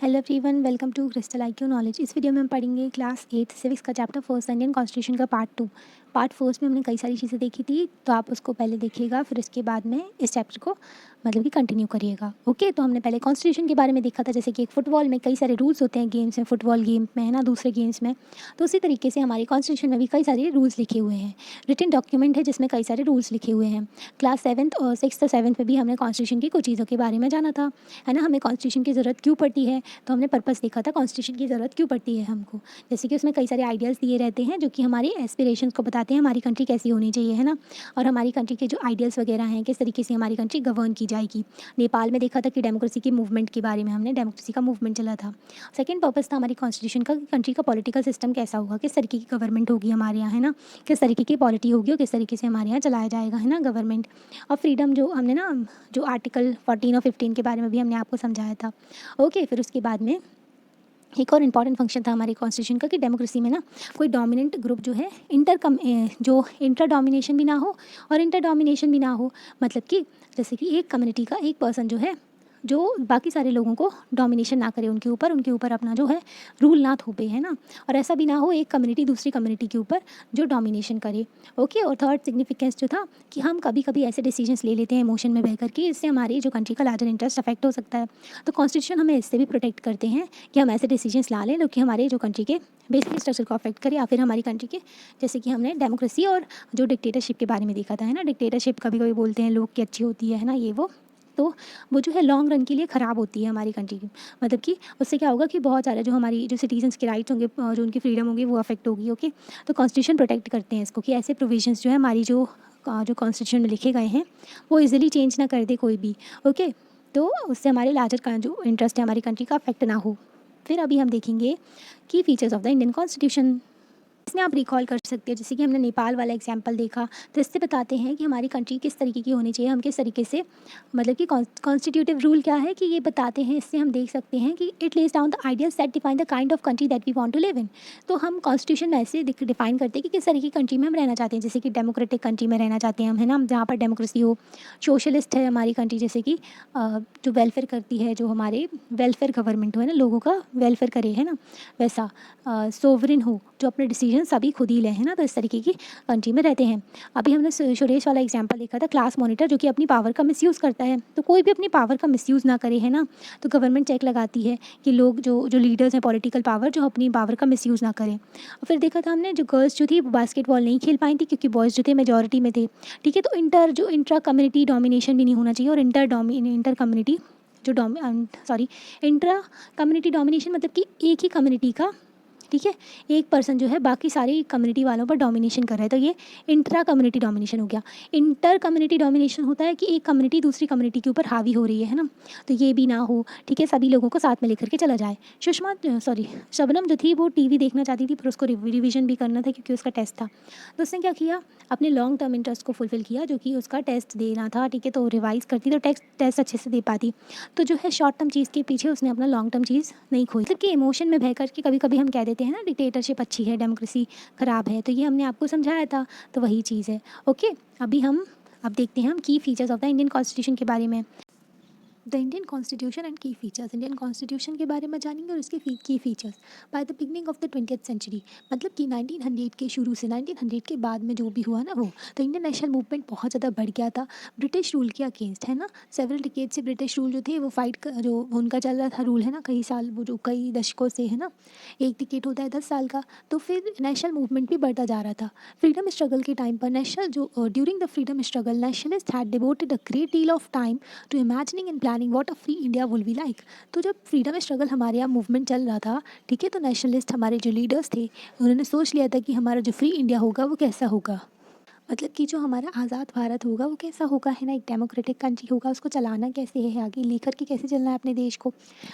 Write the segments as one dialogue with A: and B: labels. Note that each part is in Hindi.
A: Hello everyone, welcome to Crystal IQ knowledge. इस वीडियो में हम पढ़ेंगे क्लास 8 सिविक्स का चैप्टर फर्स्ट इंडियन कॉन्स्टिट्यूशन का पार्ट 2। पार्ट फर्स्ट में हमने कई सारी चीज़ें देखी थी, तो आप उसको पहले देखिएगा, फिर इसके बाद में इस चैप्टर को मतलब कि कंटिन्यू करिएगा। ओके, तो हमने पहले कॉन्स्टिट्यूशन के बारे में देखा था, जैसे कि एक फुटबॉल में कई सारे रूल्स होते हैं गेम्स में, फुटबॉल गेम में है ना, दूसरे गेम्स में। तो उसी तरीके से हमारे कॉन्स्टिट्यूशन में भी कई सारे रूल्स लिखे हुए हैं। रिटन डॉक्यूमेंट है जिसमें कई सारे रूल्स लिखे हुए हैं। क्लास 7th और 6th और 7th में भी हमने कॉन्स्टिट्यूशन की कुछ चीज़ों के बारे में जाना था, है ना। हमें कॉन्स्टिट्यूशन की ज़रूरत क्यों पड़ती है, तो हमने पर्पस देखा था कॉन्स्टिट्यूशन की ज़रूरत क्यों पड़ती है हमको। जैसे कि उसमें कई सारे आइडियाज़ दिए रहते हैं जो कि हमारी एस्पिरेशंस को बताते हैं, हमारी कंट्री कैसी होनी चाहिए, है ना। और हमारी कंट्री के जो आइडियल्स वगैरह हैं, किस तरीके से हमारी कंट्री गवर्न की जाएगी। नेपाल में देखा था कि डेमोक्रेसी की मूवमेंट के बारे में, हमने डेमोक्रेसी का मूवमेंट चला था। सेकेंड पर्पस था हमारी कॉन्स्टिट्यूशन का, कंट्री का पॉलिटिकल सिस्टम कैसा होगा, किस तरीके की गवर्नमेंट होगी हमारे यहाँ, है ना। किस तरीके की पॉलिटी होगी और किस तरीके से हमारे यहाँ चलाया जाएगा, है ना, गवर्नमेंट। और फ्रीडम जो हमने ना, जो आर्टिकल 14 और 15 के बारे में भी हमने आपको समझाया था। ओके, फिर उसके बाद में एक और इम्पॉर्टेंट फंक्शन था हमारे कॉन्स्टिट्यूशन का कि डेमोक्रेसी में ना कोई डोमिनेंट ग्रुप जो है जो इंटर डोमिनेशन भी ना हो और इंटर डोमिनेशन भी ना हो। मतलब कि जैसे कि एक कम्युनिटी का एक पर्सन जो है, जो बाकी सारे लोगों को डोमिनेशन ना करे, उनके ऊपर अपना जो है रूल ना थोपे, है ना। और ऐसा भी ना हो एक कम्युनिटी दूसरी कम्युनिटी के ऊपर जो डोमिनेशन करे। ओके, और थर्ड सिग्निफिकेंस जो था कि हम कभी कभी ऐसे डिसीजंस ले लेते हैं इमोशन में बह करके, इससे हमारी जो कंट्री का लार्जर इंटरेस्ट अफेक्ट हो सकता है। तो कॉन्स्टिट्यूशन हमें इससे भी प्रोटेक्ट करते हैं कि हम ऐसे डिसीजंस ला लें जो कि हमारे जो कंट्री के बेसिक स्ट्रक्चर को अफेक्ट करे, या फिर हमारी कंट्री के, जैसे कि हमने डेमोक्रेसी और जो डिक्टेटरशिप के बारे में देखा था, है ना। डिक्टेटरशिप कभी कभी बोलते हैं लोग कि अच्छी होती है ना, ये तो वो जो है लॉन्ग रन के लिए ख़राब होती है हमारी कंट्री की। मतलब कि उससे क्या होगा कि बहुत सारे जो हमारी जो सिटीजन्स के राइट्स होंगे, जो उनकी फ्रीडम होगी, वो अफेक्ट होगी। ओके, तो कॉन्स्टिट्यूशन प्रोटेक्ट करते हैं इसको कि ऐसे प्रोविजंस जो है हमारी जो कॉन्स्टिट्यूशन में लिखे गए हैं वो इजीली चेंज ना कर दे कोई भी। ओके, तो उससे हमारे लार्जर का जो इंटरेस्ट है हमारी कंट्री का अफेक्ट ना हो। फिर अभी हम देखेंगे की features of the Indian constitution. इसमें आप रिकॉल कर सकते हैं, जैसे कि हमने नेपाल वाला एग्जाम्पल देखा, तो इससे बताते हैं कि हमारी कंट्री किस तरीके की होनी चाहिए, हम किस तरीके से, मतलब कि कॉन्स्टिट्यूटिव रूल क्या है कि ये बताते हैं। इससे हम देख सकते हैं कि it lays down the ideas that define the kind of country that we want to live in. तो हम कॉन्स्टिट्यूशन में ऐसे डिफाइन करते हैं कि किस तरीके की कंट्री में हम रहना चाहते हैं। जैसे कि डेमोक्रेटिक कंट्री में रहना चाहते हैं हम, है ना, जहाँ पर डेमोक्रेसी हो। सोशलिस्ट है हमारी कंट्री, जैसे कि जो वेलफेयर करती है, जो हमारे वेलफेयर गवर्नमेंट हो, है ना, लोगों का वेलफेयर करे, है ना, वैसा। सोवरिन हो, जो अपने डिसीजन सभी खुद ही लें, है ना। तो इस तरीके की कंट्री में रहते हैं। अभी हमने सुरेश वाला एग्जांपल देखा था, क्लास मॉनिटर, जो कि अपनी पावर का मिसयूज़ करता है। तो कोई भी अपनी पावर का मिसयूज़ ना करे, है ना। तो गवर्नमेंट चेक लगाती है कि लोग जो जो लीडर्स हैं पॉलिटिकल पावर, जो अपनी पावर का मिसयूज़ ना करें। और फिर देखा था हमने, जो गर्ल्स जो थी वो बास्केटबॉल नहीं खेल पाई थी क्योंकि बॉयज़ जो थे मेजॉरिटी में थे। ठीक है, तो इंट्रा कम्युनिटी डोमिनेशन भी नहीं होना चाहिए, और इंटर कम्युनिटी जो इंट्रा कम्युनिटी डोमिनेशन, मतलब कि एक ही कम्युनिटी का, ठीक है, एक पर्सन जो है बाकी सारी कम्युनिटी वालों पर डोमिनेशन कर रहा है, तो ये इंट्रा कम्युनिटी डोमिनेशन हो गया। इंटर कम्युनिटी डोमिनेशन होता है कि एक कम्युनिटी दूसरी कम्युनिटी के ऊपर हावी हो रही है ना। तो ये भी ना हो, ठीक है, सभी लोगों को साथ में लेकर के चला जाए। शबनम जो थी वो टीवी देखना चाहती थी, पर उसको रिवीजन भी करना था क्योंकि उसका टेस्ट था। तो उसने क्या किया, अपने लॉन्ग टर्म इंटरेस्ट को फुलफिल किया, जो कि उसका टेस्ट देना था, ठीक है। तो रिवाइज करती तो टेस्ट अच्छे से दे पाती। तो जो है शॉर्ट टर्म चीज़ के पीछे उसने अपना लॉन्ग टर्म चीज़ नहीं खोई, मतलब कि इमोशन में बह कर के कभी कभी हम कह देते हैं ना डिक्टेटरशिप अच्छी है, डेमोक्रेसी ख़राब है। तो ये हमने आपको समझाया था, तो वही चीज़ है। ओके, अब देखते हैं हम key features of the Indian constitution के बारे में। The Indian constitution and key features, Indian constitution के बारे में जानेंगे और इसके key features. By the beginning of the 20th century, मतलब कि 1900 के शुरू से 1900 के बाद में जो भी हुआ ना, वो तो इंडियन नेशनल मूवमेंट बहुत ज़्यादा बढ़ गया था ब्रिटिश रूल के अगेंस्ट, है ना। सेवरल डिकेड से ब्रिटिश रूल जो थे वो जो उनका चल रहा था रूल, है ना, कई साल, वो जो कई दशकों से, है ना। एक डिकेड होता है 10 साल का। तो फिर नेशनल मूवमेंट भी बढ़ता जा रहा था। फ्रीडम स्ट्रगल के टाइम पर during the freedom struggle nationalist had devoted a great deal of time to imagining and planning what a free India will be like. तो जब फ्रीडम स्ट्रगल हमारे यहाँ मूवमेंट चल रहा था, ठीक है, तो नेशनलिस्ट हमारे जो लीडर्स थे उन्होंने सोच लिया था कि हमारा जो फ्री इंडिया होगा वो कैसा होगा। मतलब कि जो हमारा आज़ाद भारत होगा वो कैसा होगा, है ना, एक डेमोक्रेटिक कंट्री होगा, उसको चलाना कैसे है, आगे लेकर के कैसे चलना है अपने देश को।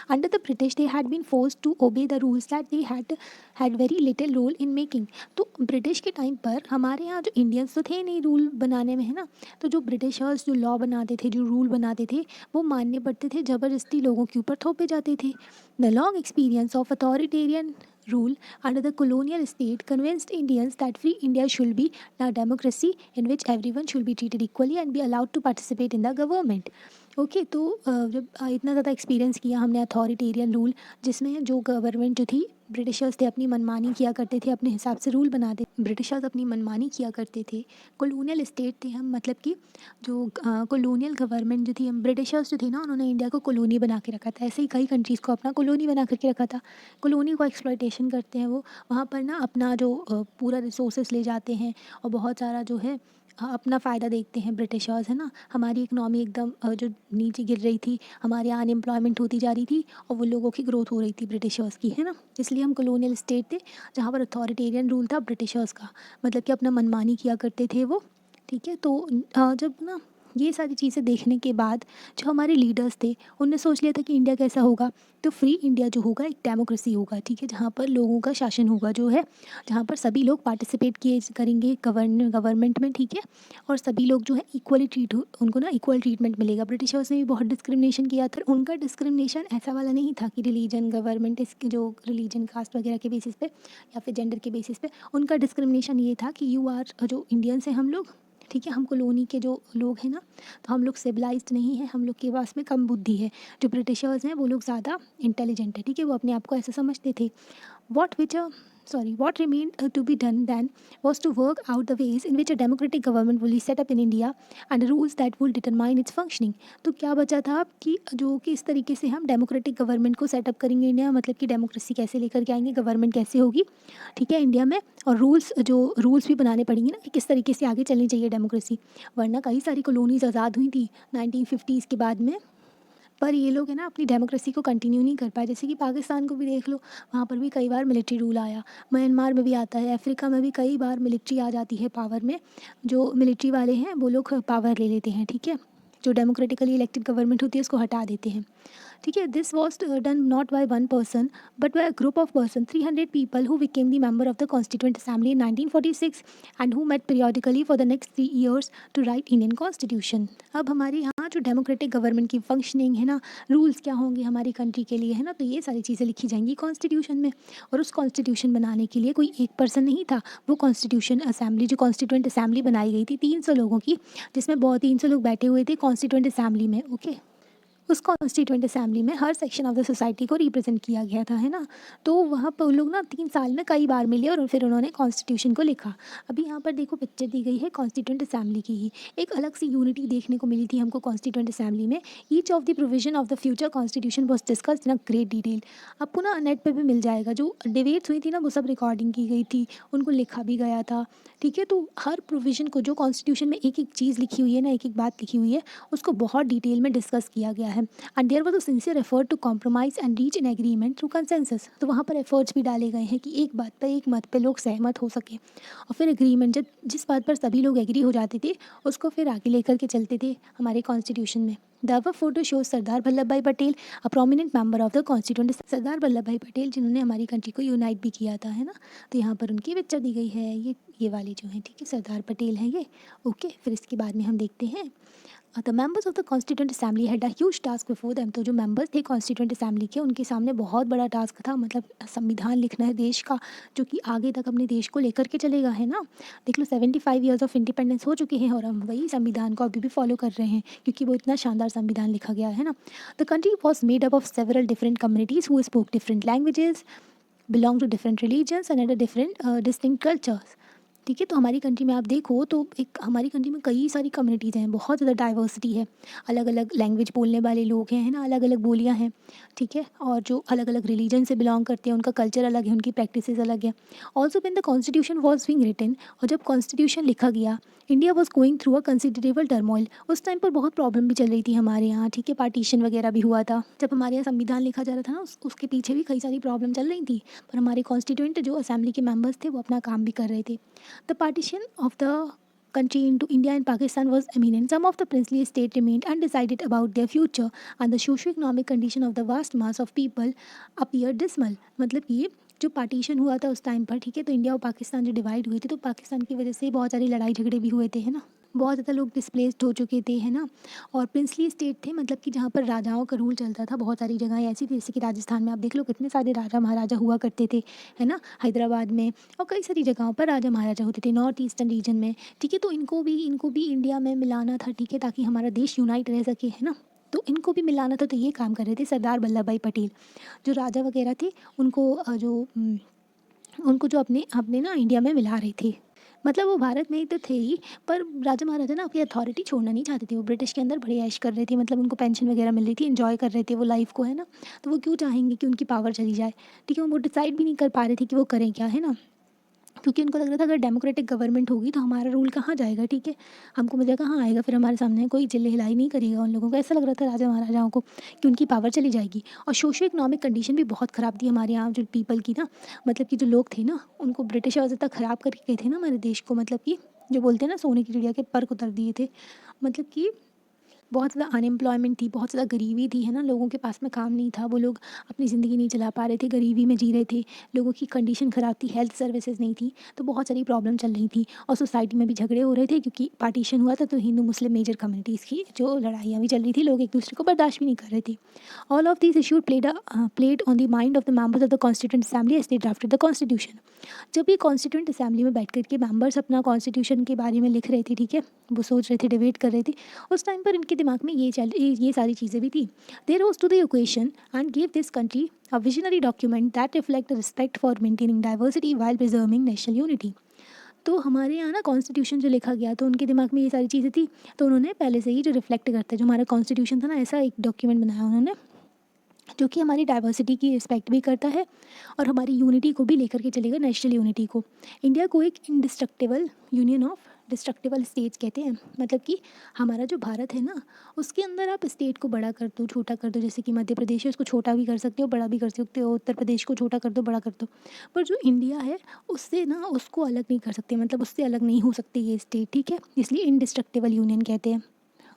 A: Under the British they had been forced to obey the rules that they had very little role in making. तो ब्रिटिश के टाइम पर हमारे यहाँ जो इंडियंस तो थे नहीं रूल बनाने में, है ना। तो जो ब्रिटिशर्स जो लॉ बनाते थे, जो रूल बनाते थे, वो मानने पड़ते थे, ज़बरदस्ती लोगों के ऊपर थोपे जाते थे। The long experience of authoritarian rule under the colonial state convinced Indians that free India should be a democracy in which everyone should be treated equally and be allowed to participate in the government. Okay, तो जब इतना ज़्यादा एक्सपीरियंस किया हमने अथॉरिटेरियन रूल, जिसमें जो गवर्नमेंट जो थी, ब्रिटिशर्स थे, अपनी मनमानी किया करते थे, अपने हिसाब से रूल बनाते, ब्रिटिशर्स अपनी मनमानी किया करते थे। कॉलोनियल स्टेट थे हम, मतलब कि जो कॉलोनियल गवर्नमेंट जो थी, हम ब्रिटिशर्स जो थे ना, उन्होंने इंडिया को कॉलोनी बना के रखा था। ऐसे ही कई कंट्रीज़ को अपना कॉलोनी बना करके रखा था। कॉलोनी को एक्सप्लॉयटेशन करते हैं वो, वहाँ पर ना अपना जो पूरा रिसोर्सेज ले जाते हैं, और बहुत सारा जो है अपना फ़ायदा देखते हैं ब्रिटिशर्स, है ना। हमारी इकनॉमी एकदम जो नीचे गिर रही थी, हमारे यहाँ अनएम्प्लॉयमेंट होती जा रही थी, और वो लोगों की ग्रोथ हो रही थी ब्रिटिशर्स की, है ना। इसलिए हम कॉलोनियल स्टेट थे, जहाँ पर अथॉरिटेरियन रूल था ब्रिटिशर्स का, मतलब कि अपना मनमानी किया करते थे वो। ठीक है, तो जब ना ये सारी चीज़ें देखने के बाद जो हमारे लीडर्स थे, उनने सोच लिया था कि इंडिया कैसा होगा, तो फ्री इंडिया जो होगा एक डेमोक्रेसी होगा, ठीक है, जहाँ पर लोगों का शासन होगा जो है, जहाँ पर सभी लोग पार्टिसिपेट किए करेंगे गवर्नमेंट में, ठीक है, और सभी लोग जो है इक्वली ट्रीट उनको ना इक्वल ट्रीटमेंट मिलेगा। ब्रिटिशर्स ने भी बहुत डिस्क्रिमिनेशन किया था। उनका डिस्क्रिमिनेशन ऐसा वाला नहीं था कि रिलीजन, गवर्नमेंट, इसके जो रिलीजन, कास्ट वगैरह के बेसिस पे या फिर जेंडर के बेसिस पे, उनका डिस्क्रिमिनेशन ये था कि यू आर, जो इंडियंस हैं हम लोग, ठीक है, हम कॉलोनी के जो लोग हैं ना, तो हम लोग सिविलाइज्ड नहीं हैं, हम लोग के पास में कम बुद्धि है। जो ब्रिटिशर्स हैं वो लोग ज़्यादा इंटेलिजेंट है, ठीक है, वो अपने आप को ऐसा समझते थे। What which what remained to be done then was to work out the ways in which a democratic government will be set up in India and the rules that will determine its functioning। तो क्या बचा था कि जो कि इस तरीके से हम डेमोक्रेटिक गवर्नमेंट को सेटअप करेंगे इंडिया, मतलब कि डेमोक्रेसी कैसे लेकर के आएंगे, गवर्नमेंट कैसे होगी, ठीक है, इंडिया में, और रूल्स भी बनाने पड़ेंगे ना कि किस तरीके से आगे चलनी चाहिए डेमोक्रेसी। वरना कई सारी कॉलोनीज आज़ाद हुई थी 1950s के बाद में, पर ये लोग है ना अपनी डेमोक्रेसी को कंटिन्यू नहीं कर पाए। जैसे कि पाकिस्तान को भी देख लो, वहाँ पर भी कई बार मिलिट्री रूल आया, म्यांमार में भी आता है, अफ्रीका में भी कई बार मिलिट्री आ जाती है पावर में। जो मिलिट्री वाले हैं वो लोग पावर ले लेते हैं, ठीक है, जो डेमोक्रेटिकली इलेक्टेड गवर्नमेंट होती है उसको हटा देते हैं, ठीक है। This was done not by one person but by a group of person, 300 people who became the member of the constituent assembly in 1946 and who met periodically for the next 3 years to write Indian constitution. अब हमारे यहाँ जो डेमोक्रेटिक गवर्नमेंट की फंक्शनिंग है ना, रूल्स क्या होंगे हमारी कंट्री के लिए, है ना, तो ये सारी चीज़ें लिखी जाएंगी कॉन्स्टिट्यूशन में। और उस कॉन्स्टिट्यूशन बनाने के लिए कोई एक पर्सन नहीं था, वो कॉन्स्टिट्यूशन असेंबली, जो कॉन्स्टिट्यूंट असेंबली बनाई गई थी 300 लोगों की, जिसमें बहुत 300 लोग बैठे हुए थे कॉन्स्टिट्यूंट असेंबली में, ओके। उस कॉन्स्टिट्यूएंट असेंबली में हर सेक्शन ऑफ द सोसाइटी को रिप्रेजेंट किया गया था, है ना। तो वहाँ पर उन लोग ना 3 साल में कई बार मिले और फिर उन्होंने कॉन्स्टिट्यूशन को लिखा। अभी यहाँ पर देखो पिक्चर दी गई है कॉन्स्टिट्यूएंट असेंबली की ही। एक अलग सी यूनिटी देखने को मिली थी हमको कॉन्स्टिट्यूएंट असेंबली में। Each of the provision of the future constitution was discussed in a great detail. आपको ना नेट पर भी मिल जाएगा, जो डिबेट्स हुई थी ना वो सब रिकॉर्डिंग की गई थी, उनको लिखा भी गया था, ठीक है। तो हर प्रोविजन को, जो कॉन्स्टिट्यूशन में एक एक चीज़ लिखी हुई है ना, एक एक बात लिखी हुई है, उसको बहुत डिटेल में डिस्कस किया गया है। And there was a sincere effort to compromise and reach an agreement through consensus. तो वहाँ पर एफर्ट्स भी डाले गए हैं कि एक बात पर, एक मत पे लोग सहमत हो सके, और फिर एग्रीमेंट, जब जिस बात पर सभी लोग एग्री हो जाते थे उसको फिर आगे लेकर के चलते थे हमारे कॉन्स्टिट्यूशन में। The above photo shows Sardar Vallabhbhai Patel, a prominent member of the constituent. Sardar Vallabhbhai Patel जिन्होंने हमारी कंट्री को यूनाइट भी किया था, है ना। तो यहाँ पर उनकी पिक्चर दी गई है, ये वाली जो है, ठीक है, सरदार पटेल हैं ये, ओके। फिर इसके बाद में हम देखते हैं the members of the constituent assembly had a huge task before them. तो जो मेंबर्स थे कॉन्स्टिट्यूंट असेंबली के, उनके सामने बहुत बड़ा टास्क था, मतलब संविधान लिखना है देश का, जो कि आगे तक अपने देश को लेकर के चलेगा, है ना। देख लो 75 ईयर्स ऑफ इंडिपेंडेंस हो चुके हैं और हम वही संविधान को अभी भी फॉलो कर रहे हैं, क्योंकि वो इतना शानदार संविधान लिखा गया है ना। The country was made up of several different communities who spoke different languages, belong to different religions and had different distinct cultures, ठीक है। तो हमारी कंट्री में आप देखो तो एक हमारी कंट्री में कई सारी कम्युनिटीज़ हैं, बहुत ज़्यादा डाइवर्सिटी है, अलग अलग लैंग्वेज बोलने वाले लोग हैं, है ना, अलग अलग बोलियाँ हैं, ठीक है। और जो अलग अलग रिलीजन से बिलोंग करते हैं उनका कल्चर अलग है, उनकी प्रैक्टिसेस अलग है। Also when the constitution was being written, और जब कॉन्स्टिट्यूशन लिखा गया, India was going through a considerable turmoil. उस टाइम पर बहुत प्रॉब्लम भी चल रही थी हमारे यहाँ, ठीक है, पार्टीशन वगैरह भी हुआ था। जब हमारे यहाँ संविधान लिखा जा रहा था ना, उसके पीछे भी कई सारी प्रॉब्लम चल रही थी, पर हमारे कॉन्स्टिट्यूएंट जो असेंबली के मेम्बर्स थे वो अपना काम भी कर रहे थे। The partition of the country into India and Pakistan was imminent. Some of the princely states remained undecided about their future, and the socio-economic condition of the vast mass of people appeared dismal. मतलब ये जो पार्टीशन हुआ था उस टाइम पर, ठीक है, तो इंडिया और पाकिस्तान जो डिवाइड हुए थे, तो पाकिस्तान की वजह से बहुत सारी लड़ाई झगड़े भी हुए थे, है ना। बहुत ज़्यादा लोग डिस्प्लेस्ड हो चुके थे, है ना। और प्रिंसली स्टेट थे, मतलब कि जहाँ पर राजाओं का रूल चलता था। बहुत सारी जगह ऐसी थी, जैसे कि राजस्थान में आप देख लो कितने सारे राजा महाराजा हुआ करते थे, है ना, हैदराबाद में, और कई सारी जगहों पर राजा महाराजा होते थे नॉर्थ ईस्टर्न रीजन में, ठीक है। तो इनको भी इंडिया में मिलाना था, ठीक है, ताकि हमारा देश यूनाइट रह सके, है ना। तो इनको भी मिलाना था, तो ये काम कर रहे थे सरदार वल्लभ भाई पटेल। जो राजा वगैरह थे उनको उनको जो अपने अपने ना इंडिया में मिला रहे थे। मतलब वो भारत में ही तो थे ही, पर राजा महाराजा ना अपनी अथॉरिटी छोड़ना नहीं चाहते थे। वो ब्रिटिश के अंदर बड़े ऐश कर रहे थे, मतलब उनको पेंशन वगैरह मिल रही थी, एंजॉय कर रहे थे वो लाइफ को, है ना। तो वो क्यों चाहेंगे कि उनकी पावर चली जाए। ठीक है, वो डिसाइड भी नहीं कर पा रहे थे कि वो करें क्या, है ना। क्योंकि उनको लग रहा था अगर डेमोक्रेटिक गवर्नमेंट होगी तो हमारा रूल कहाँ जाएगा। ठीक है, हमको मज़ा कहाँ आएगा, फिर हमारे सामने कोई चिल्ले हिलाई नहीं करेगा। उन लोगों को ऐसा लग रहा था राजा महाराजाओं को कि उनकी पावर चली जाएगी। और सोशो इकोनॉमिक कंडीशन भी बहुत ख़राब थी हमारे यहाँ जो पीपल की ना, मतलब कि जो लोग थे ना, उनको ब्रिटिशर्स इतना ख़राब करके गए थे ना हमारे देश को, मतलब कि जो बोलते हैं ना सोने की चिड़िया के पर उतर दिए थे। मतलब कि बहुत ज़्यादा अनएम्प्लॉयमेंट थी, बहुत ज़्यादा गरीबी थी, है ना। लोगों के पास में काम नहीं था, वो लोग अपनी ज़िंदगी नहीं चला पा रहे थे, गरीबी में जी रहे थे। लोगों की कंडीशन ख़राब थी, हेल्थ सर्विसेज नहीं थी, तो बहुत सारी प्रॉब्लम चल रही थी। और सोसाइटी में भी झगड़े हो रहे थे क्योंकि पार्टीशन हुआ था, तो हिंदू मुस्लिम मेजर कम्युनिटीज़ की जो लड़ाइयाँ भी चल रही थी, लोग एक दूसरे को बर्दाश्त भी नहीं कर रहे थे। All of this issue played on the mind of the members of the constituent assembly as they drafted the constitution. जब ये कॉन्स्टिट्यूंट असेंबली में बैठ कर के मेंबर्स अपना कॉन्स्टिट्यूशन के बारे में लिख रहे थे, ठीक है, वो सोच रहे थे, डिबेट कर रहे थे, उस टाइम पर इनके दिमाग में ये सारी चीज़ें भी थी। They rose to the occasion and give this country a visionary document that reflect respect for maintaining diversity while preserving national unity. तो हमारे यहाँ ना कॉन्स्टिट्यूशन जो लिखा गया, तो उनके दिमाग में ये सारी चीज़ें थी, तो उन्होंने पहले से ही जो रिफ्लेक्ट करता है जो हमारा कॉन्स्टिट्यूशन था ना, ऐसा एक डॉक्यूमेंट बनाया उन्होंने जो कि हमारी डाइवर्सिटी की रिस्पेक्ट भी करता है और हमारी यूनिटी को भी लेकर के चलेगा, नेशनल यूनिटी को। इंडिया को एक indestructible union of destructible states कहते हैं। मतलब कि हमारा जो भारत है ना, उसके अंदर आप स्टेट को बड़ा कर दो, छोटा कर दो, जैसे कि मध्य प्रदेश है उसको छोटा भी कर सकते हो, बड़ा भी कर सकते हो, उत्तर प्रदेश को छोटा कर दो, बड़ा कर दो। पर जो इंडिया है उससे ना, उसको अलग नहीं कर सकते, मतलब उससे अलग नहीं हो सकते ये स्टेट। ठीक है, इसलिए इंडिस्ट्रक्टिबल यूनियन कहते हैं।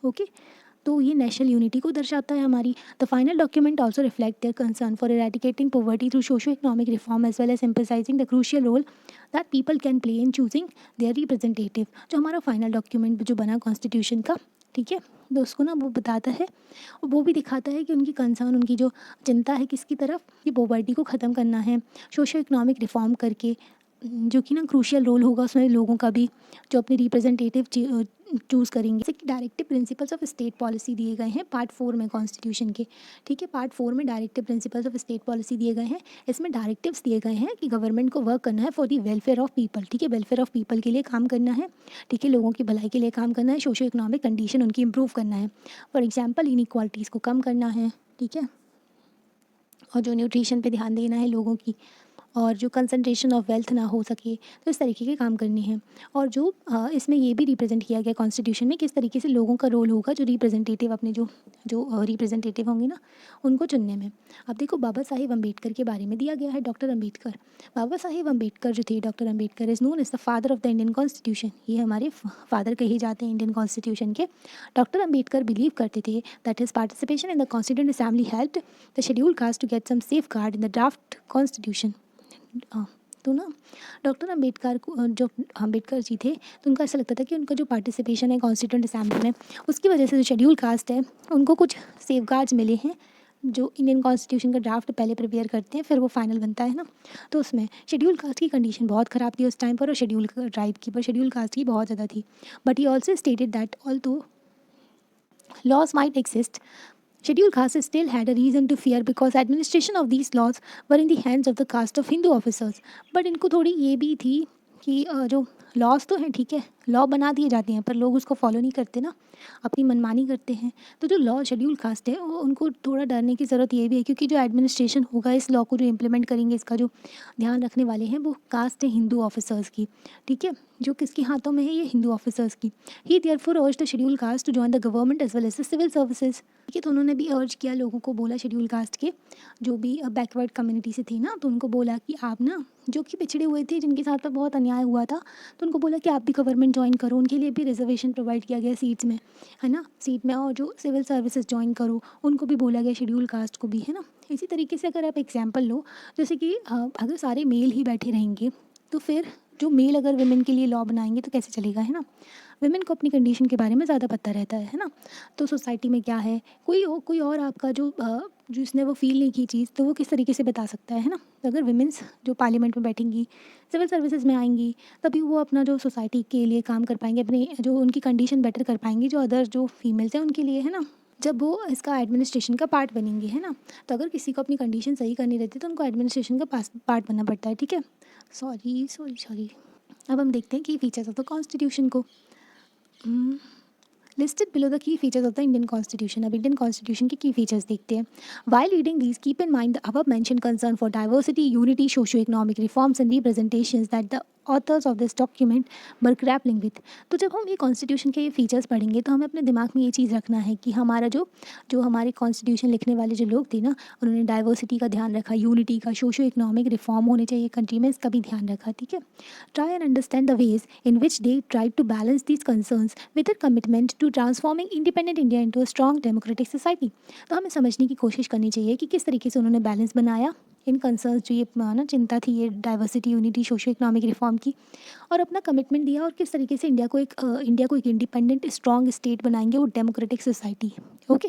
A: ओके, तो ये नेशनल यूनिटी को दर्शाता है हमारी। The final document also reflect their concern for eradicating poverty through socio economic reform as well as emphasizing the crucial role that people can play in choosing their representative. जो हमारा फाइनल डॉक्यूमेंट जो बना कॉन्स्टिट्यूशन का, ठीक है, तो उसको ना वो बताता है और वो भी दिखाता है कि उनकी कंसर्न, उनकी जो चिंता है किसकी तरफ, ये पॉवर्टी को ख़त्म करना है सोशो इकोनॉमिक रिफॉर्म करके, जो कि ना क्रूशियल रोल होगा उसमें लोगों का भी, जो अपने रिप्रेजेंटेटिव चूज़ करेंगे। जैसे कि directive principles of state policy दिए गए हैं पार्ट 4 में कॉन्स्टिट्यूशन के। ठीक है, पार्ट 4 में directive principles of state policy दिए गए हैं। इसमें डायरेक्टिव्स दिए गए हैं कि गवर्नमेंट को वर्क करना है for the welfare of people. ठीक है, वेलफेयर ऑफ पीपल के लिए काम करना है। ठीक है, लोगों की भलाई के लिए काम करना है, सोशो इकोनॉमिक कंडीशन उनकी इंप्रूव करना है। फॉर एग्जाम्पल इनइक्वालिटीज़ को कम करना है। ठीक है, और जो न्यूट्रिशन पे ध्यान देना है लोगों की, और जो कंसंट्रेशन ऑफ वेल्थ ना हो सके, तो इस तरीके के काम करने हैं। और जो इसमें ये भी रिप्रेजेंट किया गया कॉन्स्टिट्यूशन में किस तरीके से लोगों का रोल होगा, जो रिप्रेजेंटेटिव अपने जो जो रिप्रेजेंटेटिव होंगे ना उनको चुनने में। अब देखो बाबा साहेब अम्बेडकर के बारे में दिया गया है। डॉक्टर अम्बेडकर, बाबा साहेब अम्बेडकर जो थे, doctor Ambedkar is known as the father of the Indian constitution. ये हमारे फादर कहे जाते हैं इंडियन कॉन्स्टिट्यूशन के। डॉक्टर अम्बेडकर बिलीव करते थे that his participation in the constituent assembly helped the scheduled caste to get some safeguard in the draft constitution. तो ना डॉक्टर अम्बेडकर को, जो अम्बेडकर जी थे, तो उनका ऐसा लगता था कि उनका जो पार्टिसिपेशन है कॉन्स्टिट्यूंट असेंबली में, उसकी वजह से जो शेड्यूल कास्ट है उनको कुछ सेफ गार्ड्स मिले हैं। जो इंडियन कॉन्स्टिट्यूशन का ड्राफ्ट पहले प्रिपेयर करते हैं, फिर वो फाइनल बनता है ना, तो उसमें शेड्यूल कास्ट की कंडीशन बहुत ख़राब थी उस टाइम पर, और शेड्यूल ट्राइब की, पर शेड्यूल कास्ट की बहुत ज़्यादा थी। But he also stated that although laws might exist, scheduled castes still had a reason to fear because administration of these laws were in the hands of the caste of Hindu officers. But इनको थोड़ी ये भी थी कि जो लॉज तो हैं, ठीक है, लॉ बना दिए जाते हैं पर लोग उसको फॉलो नहीं करते ना, अपनी मनमानी करते हैं। तो जो लॉ शेड्यूल कास्ट है वो उनको थोड़ा डरने की ज़रूरत ये भी है, क्योंकि जो एडमिनिस्ट्रेशन होगा इस लॉ को जो इम्प्लीमेंट करेंगे, इसका जो ध्यान रखने वाले हैं वो कास्ट है हिंदू ऑफिसर्स की। ठीक है, जो किसके हाथों में है, ये हिंदू ऑफिसर्स की। He therefore urged the scheduled caste to join the government as well as the civil services. ठीक है, तो उन्होंने भी अर्ज किया लोगों को, बोला शेड्यूल कास्ट के जो भी बैकवर्ड कम्युनिटी से थे ना, तो उनको बोला कि आप ना, जो कि पिछड़े हुए थे, जिनके साथ में बहुत अन्याय हुआ था, तो उनको बोला कि आप भी गवर्नमेंट ज्वाइन करो। उनके लिए भी रिजर्वेशन प्रोवाइड किया गया सीट्स में, है ना, सीट में। और जो सिविल सर्विसेज ज्वाइन करो उनको भी बोला गया, शेड्यूल कास्ट को भी, है ना। इसी तरीके से अगर आप एग्जाम्पल लो, जैसे कि अगर सारे मेल ही बैठे रहेंगे तो फिर जो मेल अगर वुमेन के लिए लॉ बनाएंगे तो कैसे चलेगा, है ना। वुमेन को अपनी कंडीशन के बारे में ज़्यादा पता रहता है ना। तो सोसाइटी में क्या है, कोई और आपका जो जिसने वो फील नहीं की चीज़, तो वो किस तरीके से बता सकता है ना। तो अगर वुमेन्स जो पार्लियामेंट में बैठेंगी, सिविल सर्विसेज में आएंगी, तभी वो अपना जो सोसाइटी के लिए काम कर पाएंगे, अपने जो उनकी कंडीशन बेटर कर पाएंगी, जो अदर जो फीमेल्स हैं उनके लिए, है ना। जब वो इसका एडमिनिस्ट्रेशन का पार्ट बनेंगे, है ना। तो अगर किसी को अपनी कंडीशन सही करनी रहती है तो उनको एडमिनिस्ट्रेशन का पार्ट बनना पड़ता है, ठीक है। Sorry sorry sorry. अब हम देखते हैं की फीचर्स ऑफ द कॉन्स्टिट्यूशन को। Listed below the key features of the Indian constitution. अब इंडियन कॉन्स्टिट्यूशन के की फीचर्स देखते हैं। While reading these keep in mind the above mention concern for diversity, unity, socio economic reforms and representations that the author's of this document were grappling with. तो जब हम ये कॉन्स्टिट्यूशन के ये फीचर्स पढ़ेंगे तो हमें अपने दिमाग में ये चीज़ रखना है कि हमारा जो जो हमारे कॉन्स्टिट्यूशन लिखने वाले जो लोग थे ना, उन्होंने डाइवर्सिटी का ध्यान रखा, यूनिटी का, सोशो इकोनॉमिक रिफॉर्म होने चाहिए कंट्री में, इसका भी ध्यान रखा, ठीक है। Try and understand the ways in which they tried to balance these concerns with their commitment to transforming independent India into a strong democratic society. तो हमें समझने की कोशिश करनी चाहिए कि किस तरीके से उन्होंने बैलेंस बनाया इन कंसर्न्स, जो ये ना चिंता थी ये diversity, unity, socio economic reform की, और अपना कमिटमेंट दिया, और किस तरीके से इंडिया को एक इंडिपेंडेंट स्ट्रॉन्ग स्टेट बनाएंगे, वो डेमोक्रेटिक सोसाइटी। ओके।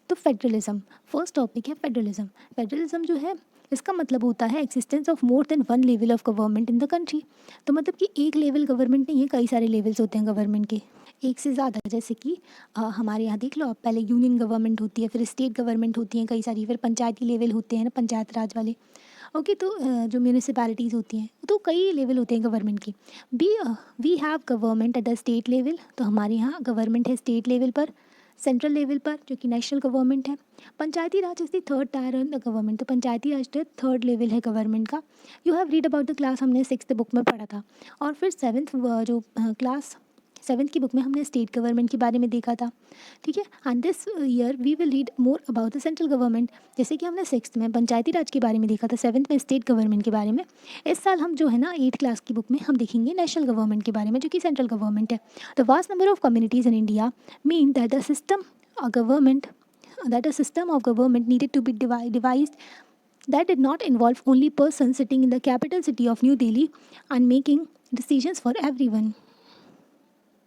A: तो फेडरलिज्म, फर्स्ट टॉपिक है फेडरलिज्म। फेडरलिज्म जो है इसका मतलब होता है existence of more than one level of government in the country. तो मतलब कि एक लेवल गवर्नमेंट नहीं है, कई सारे लेवल्स होते हैं गवर्नमेंट के, एक से ज़्यादा। जैसे कि हमारे यहाँ देख लो आप, पहले यूनियन गवर्नमेंट होती है, फिर स्टेट गवर्नमेंट होती हैं कई सारी, फिर पंचायती लेवल होते हैं ना, पंचायत राज वाले। ओके। तो जो म्यूनिसिपैलिटीज़ होती हैं तो कई लेवल होते हैं गवर्नमेंट के। We have government at the state level. तो हमारे यहाँ गवर्नमेंट है स्टेट लेवल पर, सेंट्रल लेवल पर जो कि नेशनल गवर्नमेंट है। Panchayati raj is the third tier on the government. तो पंचायती राज थर्ड लेवल है गवर्नमेंट का। You have read about the class, हमने 6th बुक में पढ़ा था। और फिर 7th जो क्लास 7th की बुक में हमने स्टेट गवर्नमेंट के बारे में देखा था, ठीक है। And this year we will read more about the central government. जैसे कि हमने 6th में पंचायती राज के बारे में देखा था, 7th में स्टेट गवर्नमेंट के बारे में। इस साल हम जो है ना 8th क्लास की बुक में हम देखेंगे नेशनल गवर्नमेंट के बारे में, जो कि सेंट्रल गवर्नमेंट है। The vast number of communities in India mean that the system a system of government needed to be devised that did not involve only persons sitting in the capital city of New Delhi and making decisions for everyone.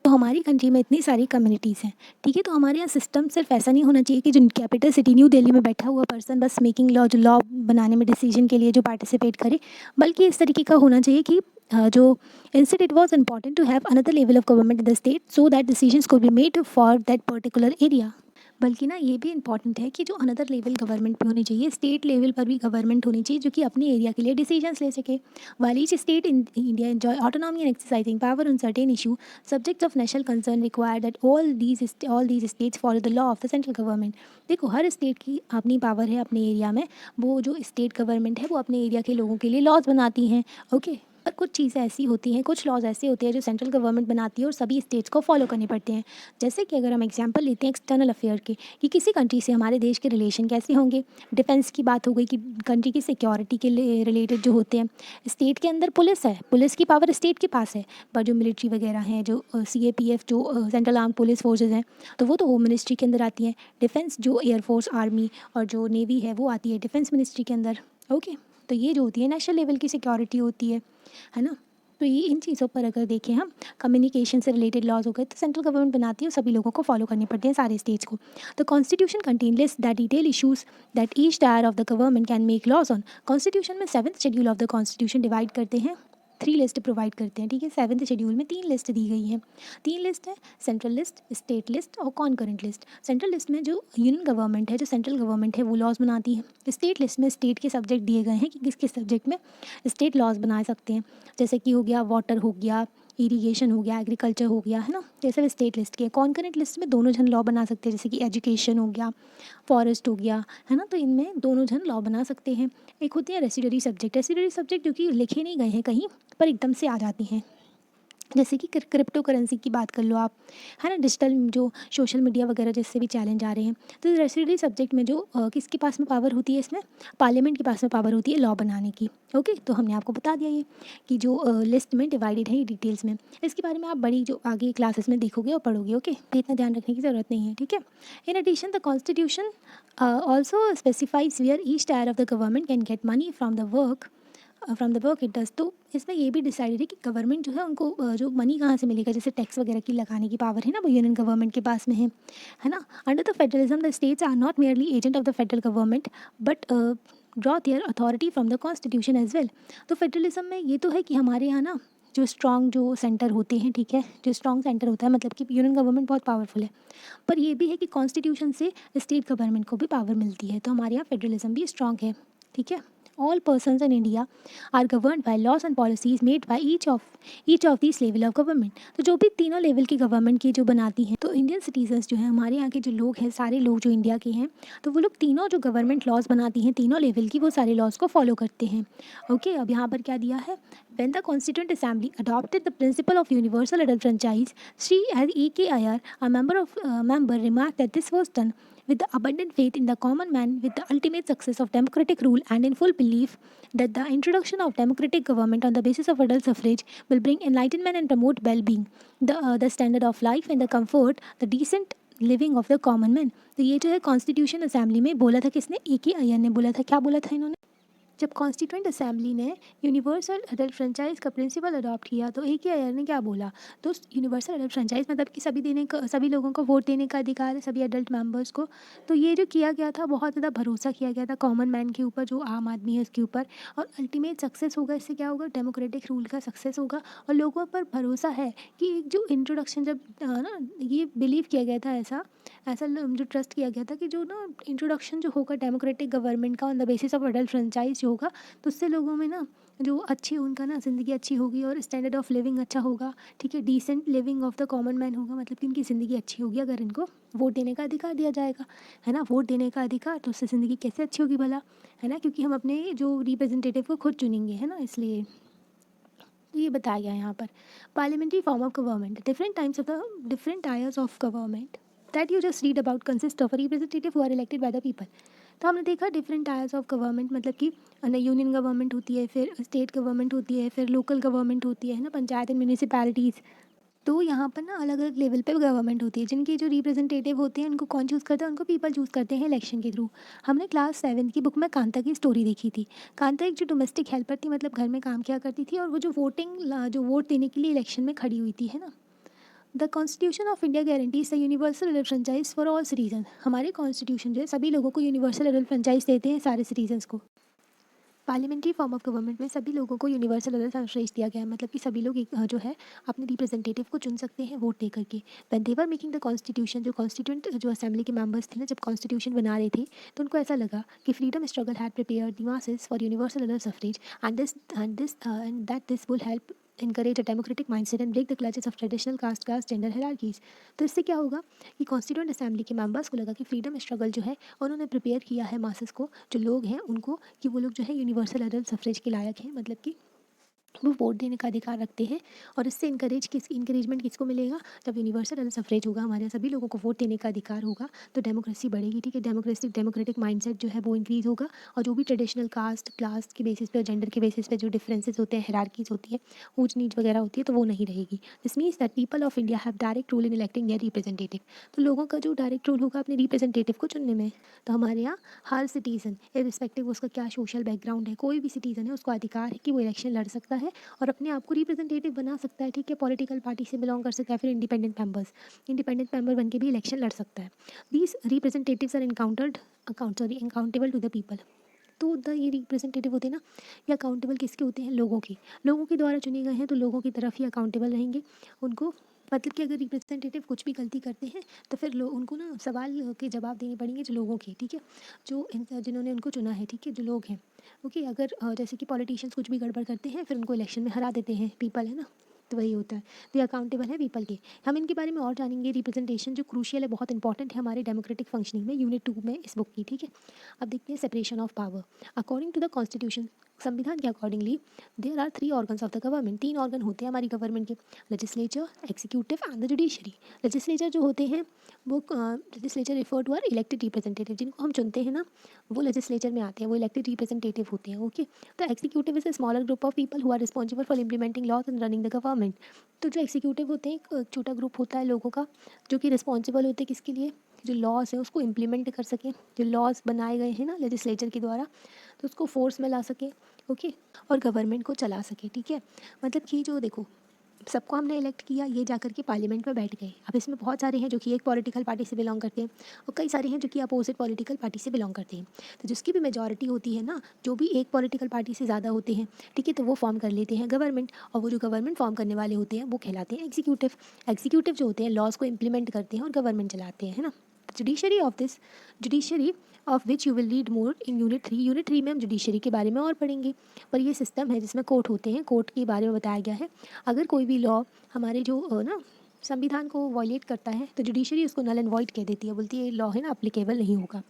A: तो हमारी कंट्री में इतनी सारी कम्युनिटीज़ हैं, ठीक है। तो हमारे यहाँ सिस्टम सिर्फ ऐसा नहीं होना चाहिए कि जो कैपिटल सिटी न्यू दिल्ली में बैठा हुआ पर्सन बस मेकिंग लॉ बनाने में, डिसीजन के लिए जो पार्टिसिपेट करे, बल्कि इस तरीके का होना चाहिए कि जो instead it was important to have another level of government in the state so that decisions could be made for that particular area. बल्कि ना ये भी इंपॉर्टेंट है कि जो अनदर लेवल गवर्नमेंट भी होनी चाहिए, स्टेट लेवल पर भी गवर्नमेंट होनी चाहिए जो कि अपने एरिया के लिए डिसीजंस ले सके। While each state in India enjoy autonomy and exercising power on certain issue subjects of national concern require that all these states follow the law of the central government. देखो हर स्टेट की अपनी पावर है अपने एरिया में, वो जो स्टेट गवर्नमेंट है वो अपने एरिया के लोगों के लिए लॉज बनाती हैं, ओके। और कुछ चीज़ें ऐसी होती हैं, कुछ लॉज ऐसे होते हैं जो सेंट्रल गवर्नमेंट बनाती है और सभी स्टेट्स को फॉलो करने पड़ते हैं। जैसे कि अगर हम एग्जांपल लेते हैं एक्सटर्नल अफेयर के, कि किसी कंट्री से हमारे देश के रिलेशन कैसे होंगे। डिफेंस की बात हो गई कि कंट्री की सिक्योरिटी के रिलेटेड जो होते हैं। स्टेट के अंदर पुलिस है, पुलिस की पावर स्टेट के पास है, पर जो मिलिट्री वगैरह हैं, जो CAPF जो सेंट्रल आर्म पुलिस फोर्सेज हैं, तो वो तो होम मिनिस्ट्री के अंदर आती है। डिफेंस जो एयरफोर्स, आर्मी और जो नेवी है वो आती है डिफेंस मिनिस्ट्री के अंदर, ओके। तो ये जो होती है नेशनल लेवल की सिक्योरिटी होती है ना। तो ये इन चीज़ों पर अगर देखें हम, कम्युनिकेशन से रिलेटेड लॉज हो गए तो सेंट्रल गवर्नमेंट बनाती है और सभी लोगों को फॉलो करने पड़ते हैं, सारे स्टेट्स को। The constitution contain list that detail issues that each tier of the government can make laws on. Constitution में 7th schedule of the constitution divide करते हैं, 3 लिस्ट प्रोवाइड करते हैं, ठीक है। 7th शेड्यूल में 3 लिस्ट दी गई हैं। 3 लिस्ट है, सेंट्रल लिस्ट, स्टेट लिस्ट और कॉन्करेंट लिस्ट। सेंट्रल लिस्ट में जो यूनियन गवर्नमेंट है, जो सेंट्रल गवर्नमेंट है, वो लॉज बनाती है। स्टेट लिस्ट में स्टेट के सब्जेक्ट दिए गए हैं कि किस किस सब्जेक्ट में स्टेट लॉज बना सकते हैं। जैसे कि हो गया वाटर, हो गया इरीगेशन, हो गया एग्रीकल्चर, हो गया, है ना। जैसे वे स्टेट लिस्ट के। कॉन्करेंट लिस्ट में दोनों जन लॉ बना सकते हैं, जैसे कि एजुकेशन हो गया, फॉरेस्ट हो गया, है ना। तो इनमें दोनों जन लॉ बना सकते हैं। एक होती है रेसिडरी सब्जेक्ट। रेसिडरी सब्जेक्ट जो कि लिखे नहीं गए हैं कहीं पर एकदम से आ जाती हैं, जैसे कि क्रिप्टो करेंसी की बात कर लो आप, है ना। डिजिटल जो सोशल मीडिया वगैरह जिससे भी चैलेंज आ रहे हैं, तो रेसिडरी सब्जेक्ट में जो किसके पास में पावर होती है, इसमें पार्लियामेंट के पास में पावर होती है लॉ बनाने की, ओके। तो हमने आपको बता दिया ये कि जो लिस्ट में डिवाइडेड है ये डिटेल्स में। इसके बारे में आप बड़ी जो आगे क्लासेस में देखोगे और पढ़ोगे, ओके। तो इतना ध्यान रखने की ज़रूरत नहीं है, ठीक है। In addition the constitution also specifies where each tier of the government can get money from the work it does. तो इसमें ये भी डिसाइडेड है कि गवर्नमेंट जो है उनको जो मनी कहाँ से मिलेगा, जैसे टैक्स वगैरह की लगाने की पावर है ना, वो यूनियन गवर्नमेंट के पास में है ना। Under the federalism the states are not merely agent of the federal government but draw their authority from the constitution as well. तो फेडरलिज्म में ये तो है कि हमारे यहाँ ना जो स्ट्रॉन्ग जो सेंटर होते हैं, ठीक है, जो स्ट्रॉन्ग सेंटर होता है मतलब कि यूनियन गवर्नमेंट बहुत पावरफुल है। पर ये भी है कि कॉन्स्टिट्यूशन से स्टेट गवर्नमेंट को भी पावर मिलती है, तो हमारे यहाँ फेडरलिज्म भी स्ट्रॉन्ग है, ठीक है। All persons in India are governed by laws and policies made by each of this level of government. तो जो भी तीनों लेवल की गवर्नमेंट की जो बनाती हैं, तो इंडियन सिटीजन्स जो है, हमारे यहाँ के जो लोग हैं, सारे लोग जो इंडिया के हैं, तो वो लोग तीनों जो गवर्नमेंट लॉज बनाती हैं तीनों लेवल की, वो सारे लॉज को फॉलो करते हैं। ओके, अब यहाँ पर क्या दिया है, When the Constituent Assembly adopted the principle of universal adult franchise, Sri E.K. Iyer, a member, remarked that this was done with the abundant faith in the common man, with the ultimate success of democratic rule, and in full belief that the introduction of democratic government on the basis of adult suffrage will bring enlightenment and promote well-being, the standard of life and the comfort, the decent living of the common man. तो ये जो है कॉन्स्टिट्यूशन असेंबली में बोला था, किसने, ए.के. अय्यर ने बोला था। क्या बोला था इन्होंने, जब कॉन्स्टिट्यूएंट असेंबली ने यूनिवर्सल अडल्ट फ्रेंचाइज का प्रिंसिपल अडॉप्ट किया, तो ए के आयर ने क्या बोला, तो यूनिवर्सल अडल्ट फ्रेंचाइज मतलब कि सभी लोगों को वोट देने का अधिकार है, सभी अडल्ट मेंबर्स को। तो ये जो किया गया था, बहुत ज़्यादा भरोसा किया गया था कॉमन मैन के ऊपर, जो आम आदमी है उसके ऊपर, और अल्टीमेट सक्सेस होगा, इससे क्या होगा, डेमोक्रेटिक रूल का सक्सेस होगा। और लोगों पर भरोसा है कि एक जो इंट्रोडक्शन, जब ना ये बिलीव किया गया था, ऐसा ऐसा जो ट्रस्ट किया गया था कि जो ना इंट्रोडक्शन जो होगा डेमोक्रेटिक गवर्नमेंट का on the basis of adult franchise जो होगा, तो उससे लोगों में ना जो अच्छी उनका ना ज़िंदगी अच्छी होगी और स्टैंडर्ड ऑफ लिविंग अच्छा होगा, ठीक है, decent living of the common man होगा, मतलब कि उनकी ज़िंदगी अच्छी होगी अगर इनको वोट देने का अधिकार दिया जाएगा, है ना। वोट देने का अधिकार, तो उससे ज़िंदगी कैसे अच्छी होगी भला, है ना, क्योंकि हम अपने जो रिप्रेजेंटेटिव को खुद चुनेंगे, है ना, इसलिए। तो ये बताया गया यहाँ पर, parliamentary form of government, different tiers of government that you just read about consist of representative who are elected by the people. तो हमने देखा डिफरेंट टायर्स ऑफ गवर्नमेंट, मतलब कि यूनियन गवर्नमेंट होती है, फिर स्टेट गवर्नमेंट होती है, फिर लोकल गवर्नमेंट होती है ना, पंचायत एंड म्यूनिसिपैलिटीज़। तो यहाँ पर ना अलग अलग लेवल पे गवर्नमेंट होती है, जिनके जो रिप्रेजेंटेटिव होते हैं उनको कौन चूज़ करता है, उनको पीपल चूज़ करते हैं इलेक्शन के थ्रू। हमने क्लास 7 की बुक में कांता की स्टोरी देखी थी। कांता एक जो डोमेस्टिक हेल्पर थी, मतलब घर में काम किया करती थी, और वो जो वोट देने के लिए इलेक्शन में खड़ी हुई थी, है ना। The constitution of India guarantees the universal adult franchise for all citizen. हमारे कॉन्स्टिट्यूशन जो है सभी लोगों को यूनिवर्सल अडल्ट फ्रेंचाइज देते हैं, सारे सिटीजन्स को। पार्लियामेंट्री फॉर्म ऑफ गवर्नमेंट में सभी लोगों को यूनिवर्सल अडल्ट सफरेज दिया गया है, मतलब कि सभी लोग जो है अपने रिप्रेजेंटेटिव को चुन सकते हैं वोट दे करके। When they were making the constitution, जो कॉन्स्टिट्यूंट जो असेंबली के मेंबर्स थे ना, जब कॉन्स्टिट्यूशन बना रहे थे, तो उनको ऐसा लगा कि freedom struggle had prepared the masses for universal adult suffrage, and that this will help encourage a democratic mindset and break the clutches of traditional caste gender hierarchies। तो इससे क्या होगा कि कॉन्स्टिट्यूएंट असेंबली के मेंबर्स को लगा कि फ्रीडम स्ट्रगल जो है उन्होंने प्रिपेयर किया है मासेस को, जो लोग हैं उनको, कि वो लोग जो है यूनिवर्सल अडल्ट सफरेज के लायक हैं, मतलब कि वो वोट देने का अधिकार रखते हैं। और इससे इंकरेजमेंट किसको मिलेगा, जब यूनिवर्सल अडल्ट सफरेज होगा, हमारे यहाँ सभी लोगों को वोट देने का अधिकार होगा, तो डेमोक्रेसी बढ़ेगी, ठीक है, डेमोक्रेटिक माइंडसेट जो है वो इंक्रीज़ होगा। और जो भी ट्रेडिशनल कास्ट क्लास के बेसिस पे, जेंडर के बेसिस पे जो डिफरेंसेस होते हैं, हायरार्कीज होती है, ऊंच नीच वगैरह होती है, तो वो नहीं रहेगी। This means that people of India have direct rule in electing their representative. तो लोगों का जो डायरेक्ट रूल होगा अपने रिप्रेजेंटेटिव को चुनने में। तो हमारे यहाँ हर सिटीज़न, इर्रिस्पेक्टिव उसका क्या सोशल बैकग्राउंड है, कोई भी सिटीज़न है, उसको अधिकार है कि वो इलेक्शन लड़ सकता है और अपने आप को रिप्रेजेंटेटिव बना सकता है, ठीक है, पॉलिटिकल पार्टी से बिलोंग कर सकता है, फिर इंडिपेंडेंट मेंबर बन के भी इलेक्शन लड़ सकता है। These representatives are accountable to the people. तो ये रिप्रेजेंटेटिव होते हैं ना, ये अकाउंटेबल किसके होते हैं, लोगों के द्वारा चुने गए हैं, तो लोगों की तरफ ही अकाउंटेबल रहेंगे उनको। मतलब कि अगर रिप्रेजेंटेटिव कुछ भी गलती करते हैं, तो फिर उनको ना सवाल के जवाब देने पड़ेंगे, जो लोगों के, ठीक है, जिन्होंने उनको चुना है, ठीक है, जो लोग हैं। ओके, अगर जैसे कि पॉलिटिशियंस कुछ भी गड़बड़ करते हैं, फिर उनको इलेक्शन में हरा देते हैं पीपल, है ना, तो वही होता है। तो ये अकाउंटेबल है पीपल के। हम इनके बारे में और जानेंगे। रिप्रेजेंटेशन जो क्रूशियल है, बहुत इंपॉर्टेंट है हमारे डेमोक्रेटिक फंक्शनिंग में, यूनिट 2 में इस बुक की, ठीक है। अब देखते हैं separation of power according to the constitution. संविधान के accordingly there are 3 organs of the government. 3 organ होते हैं हमारी गवर्नमेंट के, legislature, executive and the judiciary. Legislature जो होते हैं वो, legislature refer to our elected representative, जिनको हम चुनते हैं ना, वो लेजिस्लेचर में आते हैं, वो इलेक्टेड रिप्रेजेंटेटिव होते हैं। ओके, तो executive is a smaller group of people who are responsible for implementing laws and running the government. तो जो एक्सिक्यूटिव होते हैं, एक छोटा ग्रुप होता है लोगों का, जो कि रिस्पॉन्सिबल होते हैं किसके लिए, जो लॉज है उसको इम्प्लीमेंट कर सकें, जो लॉज बनाए गए हैं ना लेजिस्लेचर के द्वारा, तो उसको फोर्स में ला सकें, ओके, और गवर्नमेंट को चला सके, ठीक है। मतलब कि जो देखो, सबको हमने इलेक्ट किया, ये जाकर के पार्लियामेंट में बैठ गए। अब इसमें बहुत सारे हैं जो कि एक पॉलिटिकल पार्टी से बिलोंग करते हैं और कई सारे हैं जो कि अपोजिट पॉलिटिकल पार्टी से बिलोंग करते हैं। तो जिसकी भी मेजॉरिटी होती है ना, जो भी एक पॉलिटिकल पार्टी से ज़्यादा होते हैं, ठीक है, तो वो फॉर्म कर लेते हैं गवर्नमेंट, और वो जो गवर्नमेंट फॉर्म करने वाले होते हैं वो कहलाते हैं एग्जीक्यूटिव। एग्जीक्यूटिव जो होते हैं लॉज को इम्प्लीमेंट करते हैं और गवर्नमेंट चलाते हैं, है ना। Judiciary of which you will read more in unit 3 में हम जुडिशरी के बारे में और पढ़ेंगे। पर ये सिस्टम है जिसमें कोर्ट होते हैं, कोर्ट के बारे में बताया गया है। अगर कोई भी लॉ हमारे जो ना संविधान को वॉयलेट करता है तो जुडिशरी उसको नल एंड वॉइड कह देती है, बोलती है ये लॉ है ना अप्लीकेबल नहीं होगा।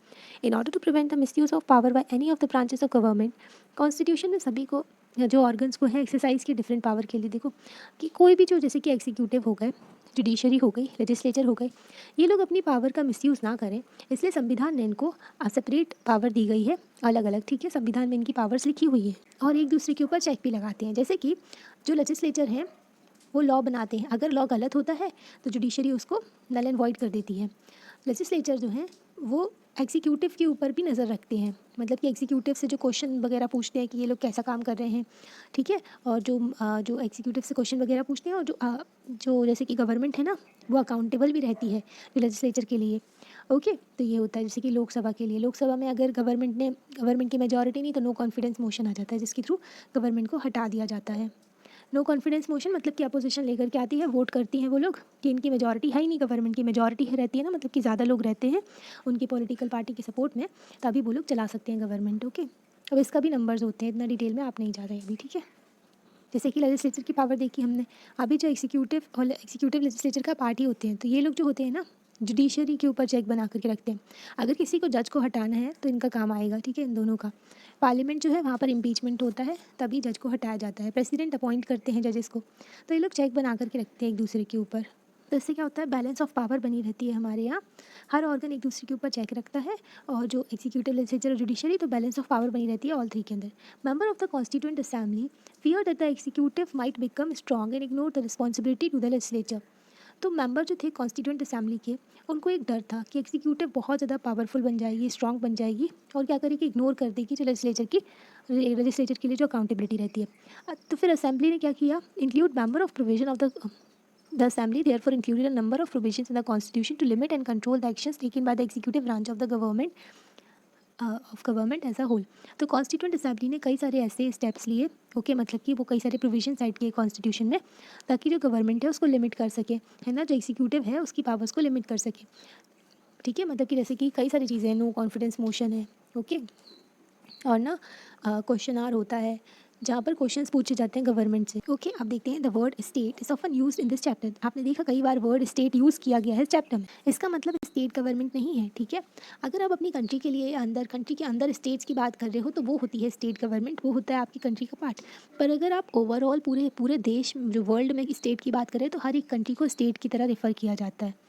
A: In order to prevent the misuse of power by any of the branches of government, constitution ने सभी को जो ऑर्गन्स को है एक्सरसाइज की डिफरेंट पावर के लिए, देखो कि कोई भी जो जैसे कि एग्जीक्यूटिव हो गए, जुडिशरी हो गई, लेजिस्लेचर हो गए, ये लोग अपनी पावर का मिसयूज़ ना करें, इसलिए संविधान ने इनको सेपरेट पावर दी गई है, अलग अलग, ठीक है। संविधान में इनकी पावर्स लिखी हुई है और एक दूसरे के ऊपर चेक भी लगाते हैं। जैसे कि जो लेजिस्लेचर हैं वो लॉ बनाते हैं, अगर लॉ गलत होता है तो जुडिशरी उसको नल एंड वॉइड कर देती है। लेजिस्लेचर जो हैं वो एग्जीक्यूटिव के ऊपर भी नज़र रखते हैं, मतलब कि एग्जीक्यूटिव से जो क्वेश्चन वगैरह पूछते हैं कि ये लोग कैसा काम कर रहे हैं, ठीक है। और जो एग्जीक्यूटिव से क्वेश्चन वगैरह पूछते हैं, और जो जैसे कि गवर्नमेंट है ना वो अकाउंटेबल भी रहती है जो लेजिस्लेचर के लिए। ओके, तो ये होता है जैसे कि लोकसभा के लिए, लोकसभा में अगर गवर्नमेंट की मेजॉरिटी नहीं तो नो कॉन्फिडेंस मोशन आ जाता है, जिसके थ्रू गवर्नमेंट को हटा दिया जाता है। नो कॉन्फिडेंस मोशन मतलब कि अपोजिशन लेकर के आती है, वोट करती हैं वो लोग कि इनकी मेजॉरिटी है ही नहीं, गवर्नमेंट की मेजॉरिटी है रहती है ना, मतलब कि ज़्यादा लोग रहते हैं उनकी पॉलिटिकल पार्टी के सपोर्ट में, तभी वो लोग चला सकते हैं गवर्नमेंट। ओके, अब इसका भी नंबर्स होते हैं, इतना डिटेल में आप नहीं जा रहे अभी, ठीक है। जैसे कि लेजिस्लेचर की पावर देखी हमने, अभी जो एग्जीक्यूटिव लेजिस्लेचर का पार्टी होते हैं, तो ये लोग जो होते हैं ना जुडिशरी के ऊपर चेक बना करके रखते हैं। अगर किसी को जज को हटाना है तो इनका काम आएगा, ठीक है, इन दोनों का। पार्लियामेंट जो है वहाँ पर इम्पीचमेंट होता है, तभी जज को हटाया जाता है, प्रेसिडेंट अपॉइंट करते हैं जजेस को, तो ये लोग चेक बना करके रखते हैं एक दूसरे के ऊपर। तो इससे क्या होता है, बैलेंस ऑफ पावर बनी रहती है हमारे यहाँ, हर ऑर्गन एक दूसरे के ऊपर चेक रखता है, और जो एग्जीक्यूटिव लेजिस्लेचर और जुडिशरी, तो बैलेंस ऑफ पावर बनी रहती है ऑल थ्री के अंदर। Member of the constituent assembly feared that the executive might become strong and ignore the responsibility to the legislature। तो मेंबर जो थे कॉन्स्टिट्यूएंट असेंबली के, उनको एक डर था कि एग्जीक्यूटिव बहुत ज़्यादा पावरफुल बन जाएगी, स्ट्रॉन्ग बन जाएगी, और क्या करेगी, इग्नोर कर देगी जो लेजिस्लेचर के लिए जो अकाउंटेबिलिटी रहती है। तो फिर असेंबली ने क्या किया, include member of provision of the assembly therefore included a number of provisions in the constitution to limit and control the actions taken by the executive branch of the government as a whole. तो कॉन्स्टिट्यूएंट असेंबली ने कई सारे ऐसे स्टेप्स लिए, ओके, मतलब कि वो कई सारे प्रोविजन ऐड किए कॉन्स्टिट्यूशन में, ताकि जो गवर्नमेंट है उसको लिमिट कर सके, है ना, जो एग्जीक्यूटिव है उसकी पावर्स को लिमिट कर सके, ठीक है। मतलब कि जैसे कि कई सारी चीज़ें हैं, नो कॉन्फिडेंस मोशन है, ओके, और ना क्वेश्चन आर होता है जहाँ पर क्वेश्चंस पूछे जाते हैं गवर्नमेंट से। ओके, अब देखते हैं the word state is often used in this chapter. आपने देखा कई बार वर्ड स्टेट यूज़ किया गया है इस चैप्टर में, इसका मतलब स्टेट गवर्नमेंट नहीं है, ठीक है। अगर आप अपनी कंट्री के लिए कंट्री के अंदर स्टेट्स की बात कर रहे हो तो वो होती है स्टेट गवर्नमेंट, वो होता है आपकी कंट्री का पार्ट। पर अगर आप ओवरऑल पूरे देश जो वर्ल्ड में स्टेट की बात करें तो हर एक कंट्री को स्टेट की तरह रेफर किया जाता है।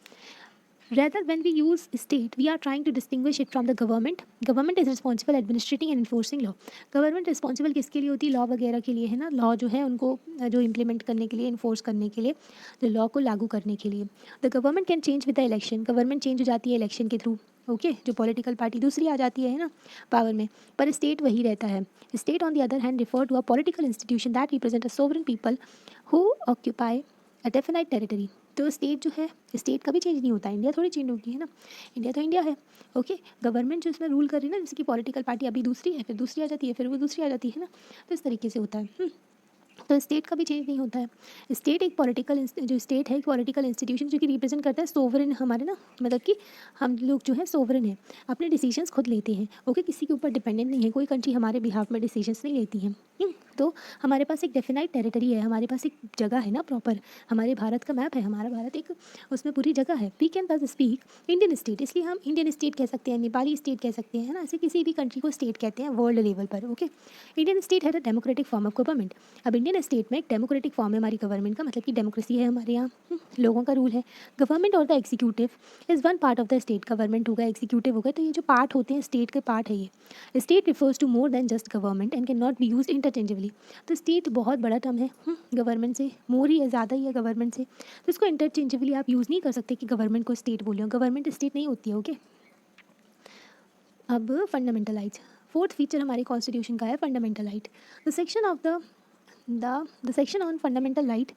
A: Rather, when we use state, we are trying to distinguish it from the government. Government is responsible administrating and enforcing law. Government responsible किसके लिए होती है, लॉ वगैरह के लिए, है ना, लॉ जो है उनको जो इम्प्लीमेंट करने के लिए, इन्फोर्स करने के लिए, जो लॉ को लागू करने के लिए। The government can change with the election, government change हो जाती है इलेक्शन के थ्रू, ओके, जो पॉलिटिकल पार्टी दूसरी आ जाती है ना पावर में, पर स्टेट वही रहता है। State on the other hand refer to a political institution that represent a sovereign people who occupy a definite territory. तो स्टेट जो है, स्टेट कभी चेंज नहीं होता, इंडिया थोड़ी चेंज होगी, है ना, इंडिया तो इंडिया है, ओके। गवर्नमेंट जो इसमें रूल कर रही है ना, जैसे कि पॉलिटिकल पार्टी अभी दूसरी है, फिर दूसरी आ जाती है, फिर वो दूसरी आ जाती है ना, तो इस तरीके से होता है। तो स्टेट का भी चेंज नहीं होता है। स्टेट एक जो स्टेट है एक पॉलिटिकल इंस्टीट्यूशन जो कि रिप्रेजेंट करता है सोवरेन, हमारे ना, मतलब कि हम लोग जो है सोवरेन है, अपने डिसीजंस खुद लेते हैं, ओके, किसी के ऊपर डिपेंडेंट नहीं है, कोई कंट्री हमारे बिहाफ में डिसीजंस नहीं लेती है। तो हमारे पास एक डेफिनाइट टेरिटरी है, हमारे पास एक जगह है ना प्रॉपर, हमारे भारत का मैप है, हमारा भारत एक उसमें पूरी जगह है। वी कैन बस स्पीक इंडियन स्टेट, इसलिए हम इंडियन स्टेट कह सकते हैं, नेपाली स्टेट कह सकते हैं, है ना, ऐसे किसी भी कंट्री को स्टेट कहते हैं वर्ल्ड लेवल पर, ओके। इंडियन स्टेट है the democratic form of government. अब इंडियन स्टेट में एक डेमोक्रेटिक फॉर्म है हमारी गवर्नमेंट का, मतलब कि डेमोक्रेसी है हमारे यहाँ, लोगों का रूल है। गवर्नमेंट और the executive is one part of the state, government होगा, एग्जीक्यूटिव होगा, तो ये जो पार्ट होते हैं स्टेट के पार्ट है ये। State refers to more than just government and can not be use interchangeably. तो स्टेट बहुत बड़ा टर्म है, गवर्नमेंट से मोर ही है, ज़्यादा ही है गवर्नमेंट से, तो इसको इंटरचेंजेबली आप यूज़ नहीं कर सकते कि गवर्नमेंट को स्टेट बोले हो, गवर्नमेंट स्टेट नहीं होती है, ओके। अब फंडामेंटल राइट्स, फोर्थ फीचर हमारे कॉन्स्टिट्यूशन का है fundamental right. The section of the section on fundamental right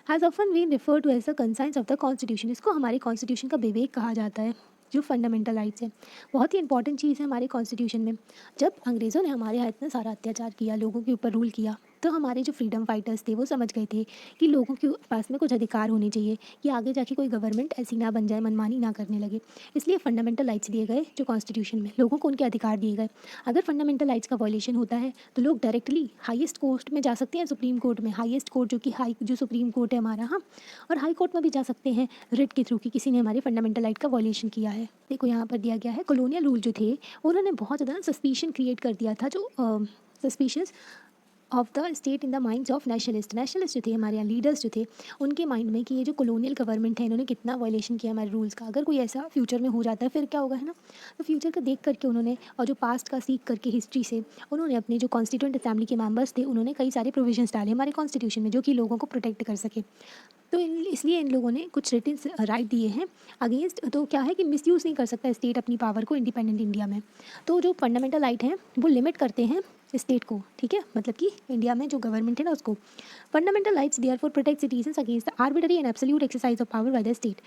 A: has often been refer to as the conscience of the constitution. इसको हमारे कॉन्स्टिट्यूशन का विवेक कहा जाता है, जो फंडामेंटल राइट्स है। बहुत ही इंपॉर्टेंट चीज़ है हमारे कॉन्स्टिट्यूशन में। जब अंग्रेज़ों ने हमारे यहाँ इतना सारा अत्याचार किया, लोगों के ऊपर रूल किया, तो हमारे जो फ्रीडम फाइटर्स थे वो समझ गए थे कि लोगों के पास में कुछ अधिकार होने चाहिए, कि आगे जाके कोई गवर्नमेंट ऐसी ना बन जाए, मनमानी ना करने लगे। इसलिए फंडामेंटल राइट्स दिए गए जो कॉन्स्टिट्यूशन में, लोगों को उनके अधिकार दिए गए। अगर फंडामेंटल राइट्स का वॉयलेशन होता है तो लोग डायरेक्टली हाईएस्ट कोर्ट में जा सकते हैं, सुप्रीम कोर्ट में। हाईएस्ट कोर्ट जो सुप्रीम कोर्ट है हमारा, हाँ, और हाई कोर्ट में भी जा सकते हैं रिट के थ्रू कि किसी ने हमारे फंडामेंटल राइट का वॉयलेशन किया है। देखो यहाँ पर दिया गया है, कॉलोनियल रूल जो थे उन्होंने बहुत ज़्यादा सस्पिशन क्रिएट कर दिया था, जो suspicious of the state in the minds of nationalist जो थे हमारे यहाँ लीडर्स जो थे, उनके माइंड में कि ये जो कॉलोनियल गवर्नमेंट है इन्होंने कितना वायलेशन किया हमारे रूल्स का। अगर कोई ऐसा फ्यूचर में हो जाता है फिर क्या होगा, है ना। तो फ्यूचर का देख करके उन्होंने, और जो पास्ट का सीख करके हिस्ट्री से, उन्होंने अपने जो कॉन्स्टिट्यूएंट असेंबली के मेंबर्स थे उन्होंने कई सारे प्रोविजंस डाले हमारे कॉन्स्टिट्यूशन में, जो कि लोगों को प्रोटेक्ट कर सके। तो इसलिए इन लोगों ने कुछ रिटन राइट दिए हैं अगेंस्ट। तो क्या है कि मिसयूज़ नहीं कर सकता स्टेट अपनी पावर को इंडिपेंडेंट इंडिया में। तो जो फंडामेंटल राइट हैं वो लिमिट करते हैं स्टेट को, ठीक है, मतलब कि इंडिया में जो गवर्नमेंट है ना उसको। Fundamental rights therefore protect citizens against the arbitrary and absolute exercise of power by the state.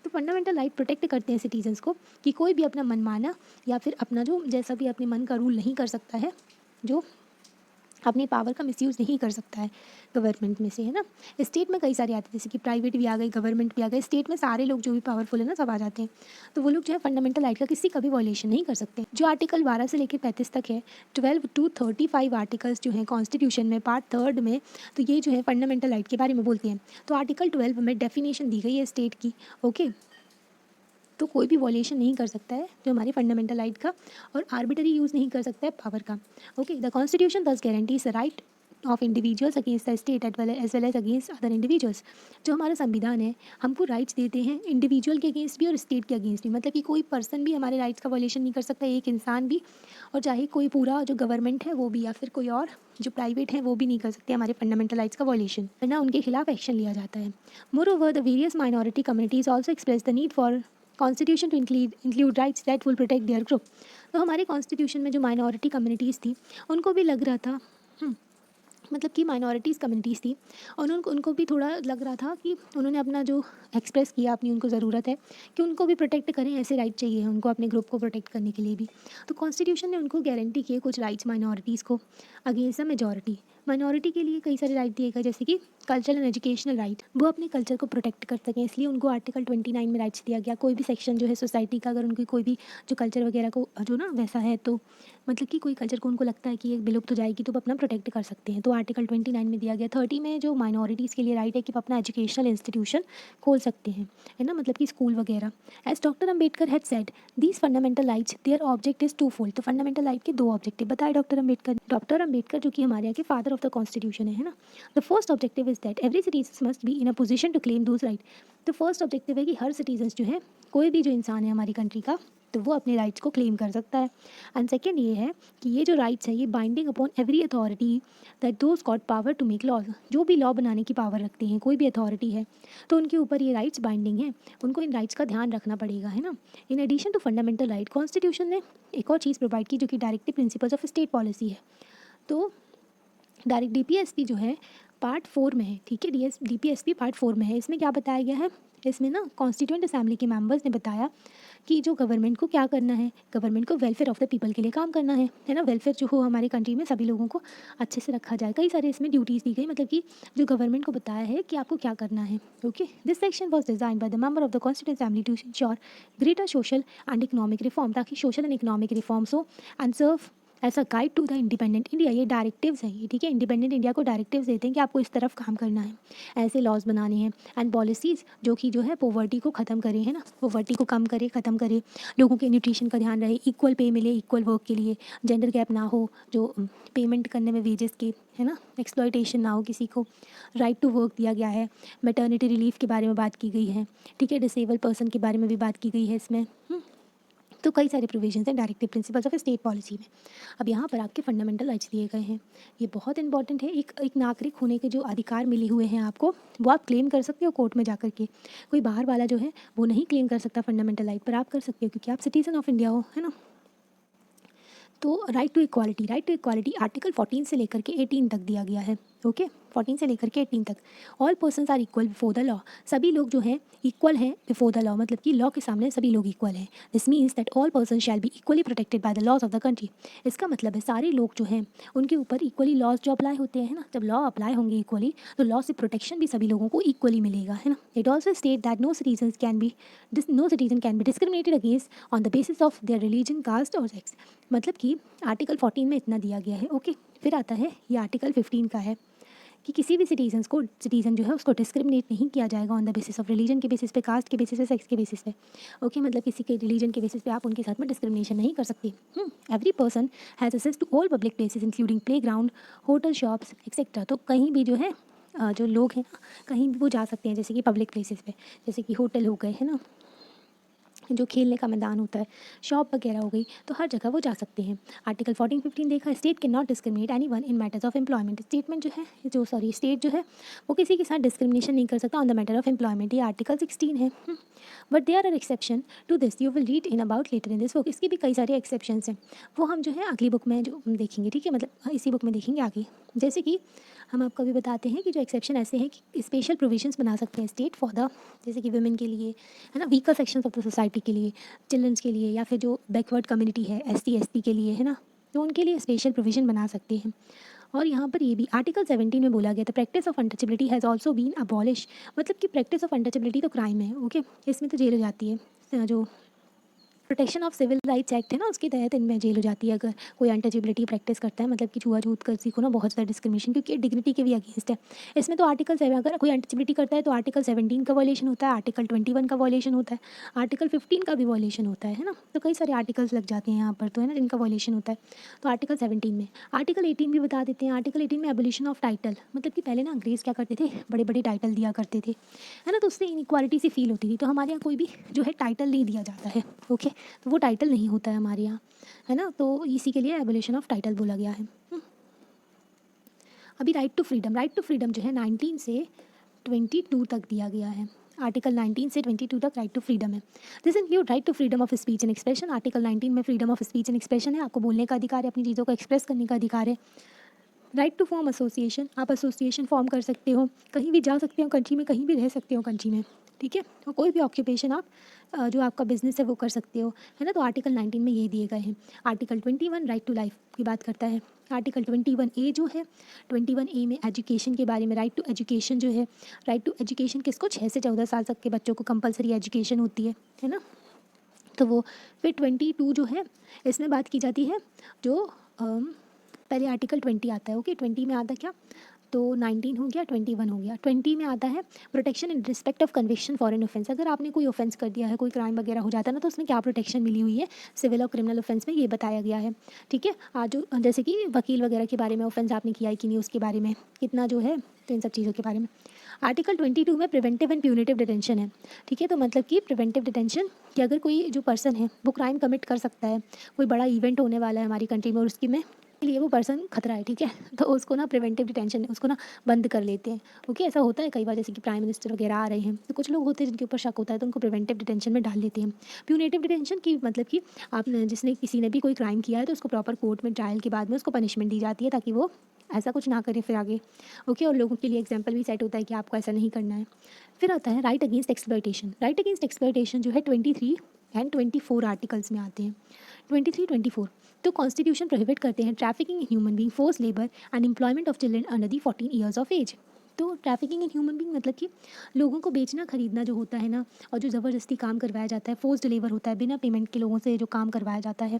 A: तो फंडामेंटल राइट प्रोटेक्ट करते हैं सिटीजन्स को कि कोई भी अपना मनमाना या फिर अपना जो जैसा भी अपने मन का रूल नहीं कर सकता है, जो अपनी पावर का मिसयूज़ नहीं कर सकता है गवर्नमेंट में से, है ना। स्टेट में कई सारे आते हैं, जैसे कि प्राइवेट भी आ गई, गवर्नमेंट भी आ गई। स्टेट में सारे लोग जो भी पावरफुल है ना सब आ जाते हैं। तो वो लोग जो है फंडामेंटल राइट का किसी का भी वॉयलेशन नहीं कर सकते। जो आर्टिकल 12 से लेकर 35 तक है, 12 to 35 आर्टिकल्स जो हैं कॉन्स्टिट्यूशन में पार्ट 3 में, तो ये जो है फंडामेंटल राइट के बारे में बोलते हैं। तो आर्टिकल 12 में डेफिनेशन दी गई है स्टेट की, ओके। तो कोई भी वॉयलेशन नहीं कर सकता है जो हमारी फंडामेंटल राइट का, और आर्बिटरी यूज़ नहीं कर सकता है पावर का, okay. The constitution thus guarantees the right of individuals against the state as well as against other individuals. जो हमारा संविधान है हमको राइट्स देते हैं इंडिविजुअल के अगेंस्ट भी और स्टेट के अगेंस्ट भी, मतलब कि कोई पर्सन भी हमारे राइट्स का वॉयलेशन नहीं कर सकता, एक इंसान भी, और चाहे कोई पूरा जो गवर्नमेंट है वो भी, या फिर कोई और जो प्राइवेट है वो भी नहीं कर सकते हमारे फंडामेंटल राइट्स का वॉयलेशन, है ना। उनके खिलाफ एक्शन लिया जाता है। Moreover the various minority communities also express the need for constitution to include rights that will protect their group. तो हमारे कॉन्स्टिट्यूशन में जो माइनॉरिटी कम्युनिटीज़ थी उनको भी लग रहा था, मतलब कि माइनॉरिटीज़ कम्युनिटीज़ थी, और उनको भी थोड़ा लग रहा था कि उन्होंने अपना जो एक्सप्रेस किया, अपनी उनको ज़रूरत है कि उनको भी प्रोटेक्ट करें, ऐसे राइट चाहिए उनको अपने ग्रुप को प्रोटेक्ट करने के लिए भी। तो कॉन्स्टिट्यूशन ने उनको गारंटी किए कुछ राइट्स माइनॉरिटीज़ को अगेंस्ट द मेजॉरिटी। माइनॉरिटी के लिए कई सारे राइट दिए गए, जैसे कि कल्चरल एंड एजुकेशनल राइट, वो अपने कल्चर को प्रोटेक्ट कर सकें, इसलिए उनको आर्टिकल 29 में राइट्स दिया गया। कोई भी सेक्शन जो है सोसाइटी का, अगर उनकी कोई भी जो कल्चर वगैरह को जो ना वैसा है, तो मतलब कि कोई कल्चर को उनको लगता है कि ये विलुप्त हो जाएगी, तो वो अपना प्रोटेक्ट कर सकते हैं। तो आर्टिकल 29 में दिया गया। 30 में जो माइनॉरिटीज़ के लिए राइट है कि वो अपना एजुकेशनल इंस्टीट्यूशन खोल सकते हैं, है ना, मतलब कि स्कूल वगैरह। As doctor Ambedkar had said these fundamental rights their object is to fold. तो फंडामेंटल राइट के दो ऑब्जेक्टिव बताए डॉक्टर अम्बेडकर जो कि हमारे यहाँ के फादर ऑफ द कॉन्स्टिट्यूशन है ना। The first objective is that every citizen must be in a position to claim those right. तो फर्स्ट ऑब्जेक्टिव है कि हर सिटीजन जो है, कोई भी जो इंसान है हमारी कंट्री का, तो वो अपने राइट्स को क्लेम कर सकता है। एंड सेकेंड ये है कि ये जो राइट्स है ये binding upon every authority that those got power to make laws. जो भी लॉ बनाने की पावर रखते हैं, कोई भी अथॉरिटी है, तो उनके ऊपर ये राइट्स बाइंडिंग है, उनको इन राइट्स का ध्यान रखना पड़ेगा, है ना। In addition to fundamental right, constitution ने एक और चीज़ प्रोवाइड की जो कि directive principles of state policy है। तो डायरेक्ट DPSP जो है पार्ट 4 में है, ठीक है, DPSP पार्ट 4 में है। इसमें क्या बताया गया है, इसमें ना कॉन्स्टिट्यूएंट असेंबली के मेंबर्स ने बताया कि जो गवर्नमेंट को क्या करना है, गवर्नमेंट को वेलफेयर ऑफ द पीपल के लिए काम करना है ना। वेलफेयर जो हो हमारी कंट्री में सभी लोगों को अच्छे से रखा जाए। कई सारे इसमें ड्यूटीज़ दी गई, मतलब कि जो गवर्नमेंट को बताया है कि आपको क्या करना है, okay. This section was design by the member of the constituent assembly to ensure greater social and economic reform, ताकि सोशल एंड इकोनॉमिक रिफॉर्म्स हो and serve as a guide to the independent India. ये डायरेक्टिव्स हैं ये, ठीक है। इंडिपेंडेंट इंडिया को डायरेक्टिव्स देते हैं कि आपको इस तरफ काम करना है, ऐसे लॉज बनाने हैं। एंड पॉलिसीज़ जो कि जो है पॉवर्टी को ख़त्म करें, है ना, पॉवर्टी को कम करे, ख़त्म करे, लोगों के न्यूट्रिशन का ध्यान रहे, इक्वल पे मिले इक्वल वर्क के लिए, जेंडर गैप ना हो, जो पेमेंट करने में वेजेस के, है ना, एक्सप्लॉयटेशन ना हो किसी को, राइट टू वर्क दिया गया है। मैटर्निटी रिलीफ के बारे में बात की गई है, ठीक है। डिसेबल पर्सन के बारे में भी बात की गई है इसमें। तो कई सारे प्रोविजंस हैं directive principles of state policy में। अब यहाँ पर आपके फंडामेंटल राइट्स दिए गए हैं, ये बहुत इंपॉर्टेंट है। एक नागरिक होने के जो अधिकार मिले हुए हैं आपको, वो आप क्लेम कर सकते हो कोर्ट में जा करके। कोई बाहर वाला जो है वो नहीं क्लेम कर सकता फंडामेंटल राइट, पर आप कर सकते हो क्योंकि आप सिटीजन ऑफ इंडिया हो, है ना। तो राइट टू इक्वालिटी आर्टिकल 14 से लेकर के 18 तक दिया गया है, ओके। 14 से लेकर के 18 तक। All persons are equal before the law, सभी लोग जो हैं इक्वल हैं बिफोर द लॉ, मतलब कि लॉ के सामने सभी लोग इक्वल हैं। This means that all person shall be equally protected by the laws of the country. इसका मतलब है सारे लोग जो हैं उनके ऊपर इक्वली लॉज जो अप्लाई होते हैं ना, जब लॉ अप्लाई होंगे इक्वली तो लॉ से प्रोटेक्शन भी सभी लोगों को इक्वली मिलेगा, है ना। It also state that no citizen can be discriminated against on the basis of their religion, caste और सेक्स। मतलब कि आर्टिकल 14 में इतना दिया गया है। ओके, फिर आता है ये आर्टिकल 15 का है कि किसी भी सिटीज़न जो है उसको डिस्क्रिमिनेट नहीं किया जाएगा on the basis of religion के बेसिस पे, कास्ट के बेसिस पे, सेक्स के बेसिस पे। ओके, मतलब किसी के रिलीजन के बेसिस पे आप उनके साथ में डिस्क्रिमिनेशन नहीं कर सकते। Every person has access to all public places including play ground, hotel, shops etcetera. तो कहीं भी जो है जो लोग हैं कहीं भी वो जा सकते हैं, जैसे कि पब्लिक प्लेसेस पे, जैसे कि होटल हो गए, है ना, जो खेलने का मैदान होता है, शॉप वगैरह हो गई, तो हर जगह वो जा सकते हैं। आर्टिकल 14-15 देखा, state can not discriminate anyone in matters of employment. State जो है वो किसी के साथ डिस्क्रिमिनेशन नहीं कर सकता on the matter of employment. ये आर्टिकल 16 है। But there are exception to this, you will read in about later in this book. इसकी भी कई सारे एक्सेप्शंस हैं, वो हम जो है अगली बुक में जो देखेंगे, ठीक है, मतलब इसी बुक में देखेंगे आगे। जैसे कि हम आपको भी बताते हैं कि जो एक्सेप्शन ऐसे हैं कि स्पेशल प्रोविजंस बना सकते हैं स्टेट फॉर द, जैसे कि वुमेन के लिए, है ना, weaker sections of the society के लिए, चिल्ड्रंस के लिए, या फिर जो बैकवर्ड कम्युनिटी है SC ST के लिए, है ना, तो उनके लिए स्पेशल प्रोविज़न बना सकते हैं। और यहाँ पर ये भी आर्टिकल 17 में बोला गया था, practice of untouchability has also been abolish. मतलब कि प्रैक्टिस ऑफ अनटचेबिलिटी तो क्राइम है। ओके, इसमें तो जेल हो जाती है। जो protection of civil rights act है ना, उसके तहत इनमें जेल हो जाती है अगर कोई अनटचेबिलिटी प्रैक्टिस करता है, मतलब कि छुआछूत कर किसी को ना, बहुत ज़्यादा डिस्क्रिमिनेशन, क्योंकि डिग्निटी के भी अगेंस्ट है। इसमें तो आर्टिकल 7, अगर कोई अनटचेबिलिटी करता है तो आर्टिकल 17 का वॉयलेशन होता है, आर्टिकल 21 का वॉयलेशन होता है, आर्टिकल 15 का भी वॉयलेशन होता है ना। तो कई सारे आर्टिकल्स लग जाते हैं यहाँ पर, तो है ना, जिनका वॉयलेशन होता है। तो आर्टिकल 17 में, आर्टिकल 18 भी बता देते हैं। आर्टिकल 18 में एबोलिशन ऑफ टाइटल, मतलब कि पहले ना अंग्रेज़ क्या करते थे, बड़े बड़े टाइटल दिया करते थे, है ना, तो उससे इनइक्वालिटी सी फील होती थी। तो हमारे यहाँ कोई भी जो है टाइटल नहीं दिया जाता है। ओके, तो वो टाइटल नहीं होता है हमारे यहाँ, है ना, तो इसी के लिए एबोलिशन ऑफ टाइटल बोला गया है। अभी राइट टू फ्रीडम जो है 19 से 22 तक दिया गया है। आर्टिकल 19 से 22 तक राइट टू फ्रीडम है। This include right to freedom of speech and expression. Article 19 में freedom of speech and expression है, आपको बोलने का अधिकार है, अपनी चीज़ों को एक्सप्रेस करने का अधिकार है। राइट टू फॉर्म एसोसिएशन, आप एसोसिएशन फॉर्म कर सकते हो, कहीं भी जा सकते हो कंट्री में, कहीं भी रह सकते हो कंट्री में, ठीक है, और कोई भी ऑक्यूपेशन आप जो आपका बिजनेस है वो कर सकते हो, है ना। तो आर्टिकल 19 में ये दिए गए हैं। आर्टिकल 21 राइट टू लाइफ की बात करता है। आर्टिकल 21A जो है, 21A में एजुकेशन के बारे में, राइट टू एजुकेशन जो है, राइट टू एजुकेशन किसको, 6 से 14 साल तक के बच्चों को कंपलसरी एजुकेशन होती है ना। तो वो फिर 22 जो है इसमें बात की जाती है, जो पहले आर्टिकल 20 आता है। ओके, 20 में आता क्या, तो 19 हो गया, 21 हो गया। 20 में आता है protection in respect of conviction for an offence. अगर आपने कोई ऑफेंस कर दिया है, कोई क्राइम वगैरह हो जाता है ना, तो उसमें क्या प्रोटेक्शन मिली हुई है, सिविल और क्रिमिनल ऑफेंस में, ये बताया गया है, ठीक है। आज जो जैसे कि वकील वगैरह के बारे में ऑफेंस आपने किया है कि नहीं, उसके बारे में कितना जो है, तो इन सब चीज़ों के बारे में। आर्टिकल 22 में प्रिवेंटिव एंड प्यूनिटिव डिटेंशन है, ठीक है। तो मतलब कि प्रिवेंटिव डिटेंशन कि अगर कोई जो पर्सन है वो क्राइम कमिट कर सकता है, कोई बड़ा इवेंट होने वाला है हमारी कंट्री में और उसकी में के लिए वो पर्सन खतरा है, ठीक है, तो उसको ना प्रिवेंटिव डिटेंशन, उसको ना बंद कर लेते हैं। ओके, ऐसा होता है कई बार, जैसे कि प्राइम मिनिस्टर वगैरह आ रहे हैं, तो कुछ लोग होते हैं जिनके ऊपर शक होता है, तो उनको प्रिवेंटिव डिटेंशन में डाल देते हैं। प्यूनेटिव डिटेंशन की मतलब कि आपने जिसने किसी ने भी कोई क्राइम किया है तो उसको प्रॉपर कोर्ट में ट्रायल के बाद में उसको पनिशमेंट दी जाती है, ताकि वो ऐसा कुछ ना करे फिर आगे। ओके, और लोगों के लिए एग्जाम्पल भी सेट होता है कि आपको ऐसा नहीं करना है। फिर आता है right against exploitation. Right against exploitation जो है 23 एंड 24 आर्टिकल्स में आते हैं। 23-24 तो कॉन्स्टिट्यूशन प्रोहिबिट करते हैं trafficking in human being, force labour and employment of children under the 14 years of age. तो ट्रैफिकिंग इन ह्यूमन बींग मतलब कि लोगों को बेचना खरीदना जो होता है ना, और जो ज़बरदस्ती काम करवाया जाता है, फोर्स डिलीवर होता है, बिना पेमेंट के लोगों से जो काम करवाया जाता है,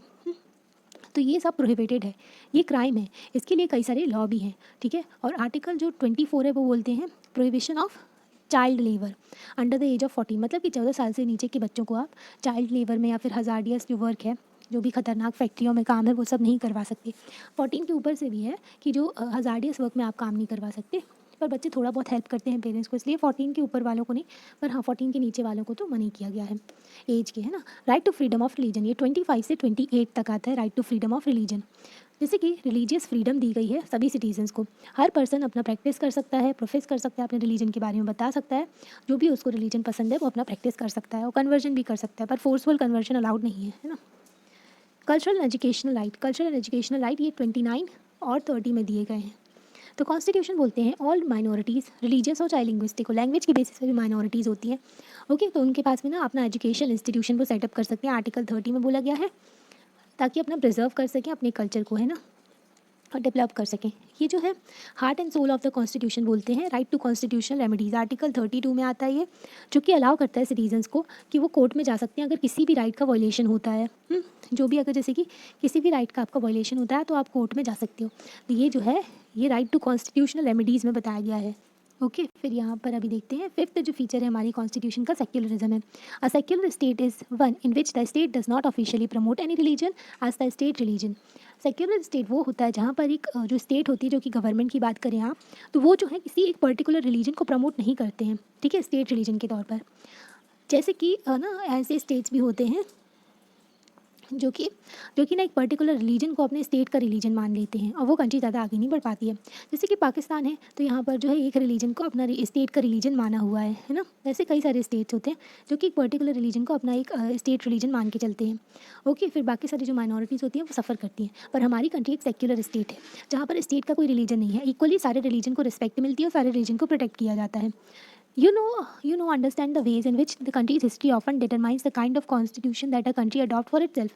A: तो ये सब प्रोहिबिटेड है, ये क्राइम है। इसके लिए कई सारे लॉ भी हैं, ठीक है। और आर्टिकल जो 24 है वो बोलते हैं prohibition of child labour under the age of 14, मतलब कि 14 साल से नीचे के बच्चों को आप चाइल्ड लेबर में या फिर हजार्डियस जो वर्क है, जो भी खतरनाक फैक्ट्रियों में काम है, वो सब नहीं करवा सकते। 14 के ऊपर से भी है कि जो हजार्डियस वर्क में आप काम नहीं करवा सकते, पर बच्चे थोड़ा बहुत हेल्प करते हैं पेरेंट्स को, इसलिए 14 के ऊपर वालों को नहीं, पर हाँ 14 के नीचे वालों को तो मना किया गया है एज के, है ना। Right to freedom of religion, ये 25 से 28 तक आता है। Right to freedom of religion, जैसे कि रिलीजियस फ्रीडम दी गई है सभी सिटीजन्स को, हर पर्सन अपना प्रैक्टिस कर सकता है, प्रोफेस कर सकता है, अपने रिलीजन के बारे में बता सकता है, जो भी उसको रिलीजन पसंद है वो अपना प्रैक्टिस कर सकता है, और कन्वर्जन भी कर सकता है, पर फोर्सफुल कन्वर्जन अलाउड नहीं है ना। Cultural and educational right, cultural and educational right ये 29 और 30 में दिए गए हैं। तो कॉन्स्टिट्यूशन बोलते हैं ऑल माइनॉरिटीज़ रिलीजियस और चाहे लिंग्विस्टिक हो, लैंग्वेज के बेसिस पे भी माइनॉरिटीज़ होती हैं। ओके, तो उनके पास में ना अपना एजुकेशन इंस्टीट्यूशन को सेटअप कर सकते हैं, आर्टिकल 30 में बोला गया है, ताकि अपना प्रिजर्व कर सकें अपने कल्चर को, है ना, और डेवलप कर सकें। ये जो है heart and soul of the constitution बोलते हैं, right to constitutional remedies, article 32 में आता है ये, जो कि अलाउ करता है सिटीजन्स को कि वो कोर्ट में जा सकते हैं अगर किसी भी राइट का वायलेशन होता है। जो भी अगर जैसे कि किसी भी राइट का आपका वायलेशन होता है तो आप कोर्ट में जा सकते हो। तो ये जो है ये राइट टू कॉन्स्टिट्यूशनल रेमेडीज़ में बताया गया है। ओके, फिर यहाँ पर अभी देखते हैं फिफ्थ जो फीचर है हमारी कॉन्स्टिट्यूशन का, सेक्युलरिज्म है। A secular state is one in which the state does not officially promote any religion as the state religion. Secular state वो होता है जहाँ पर एक जो स्टेट होती है, जो कि गवर्नमेंट की बात करें आप, तो वो जो है किसी एक पर्टिकुलर रिलीजन को प्रमोट नहीं करते हैं, ठीक है, स्टेट रिलीजन के तौर पर। जैसे कि ना ऐसे स्टेट्स भी होते हैं जो कि ना एक पर्टिकुलर रिलीजन को अपने स्टेट का रिलीजन मान लेते हैं और वो कंट्री ज़्यादा आगे नहीं बढ़ पाती है। जैसे कि पाकिस्तान है, तो यहाँ पर जो है एक रिलीजन को अपना स्टेट का रिलीजन माना हुआ है ना। वैसे कई सारे स्टेट्स होते हैं जो कि एक पर्टिकुलर रिलीजन को अपना एक स्टेट रिलीजन मान के चलते हैं। ओके, फिर बाकी सारी जो माइनॉरिटीज़ होती हैं वो सफ़र करती हैं, पर हमारी कंट्री एक सेक्युलर स्टेट है जहाँ पर स्टेट का कोई रिलीजन नहीं है, इक्वली सारे रिलीजन को रिस्पेक्ट मिलती है और सारे रिलीजन को प्रोटेक्ट किया जाता है। Understand the ways in which the country's history often determines the kind of constitution that a country adopt for itself।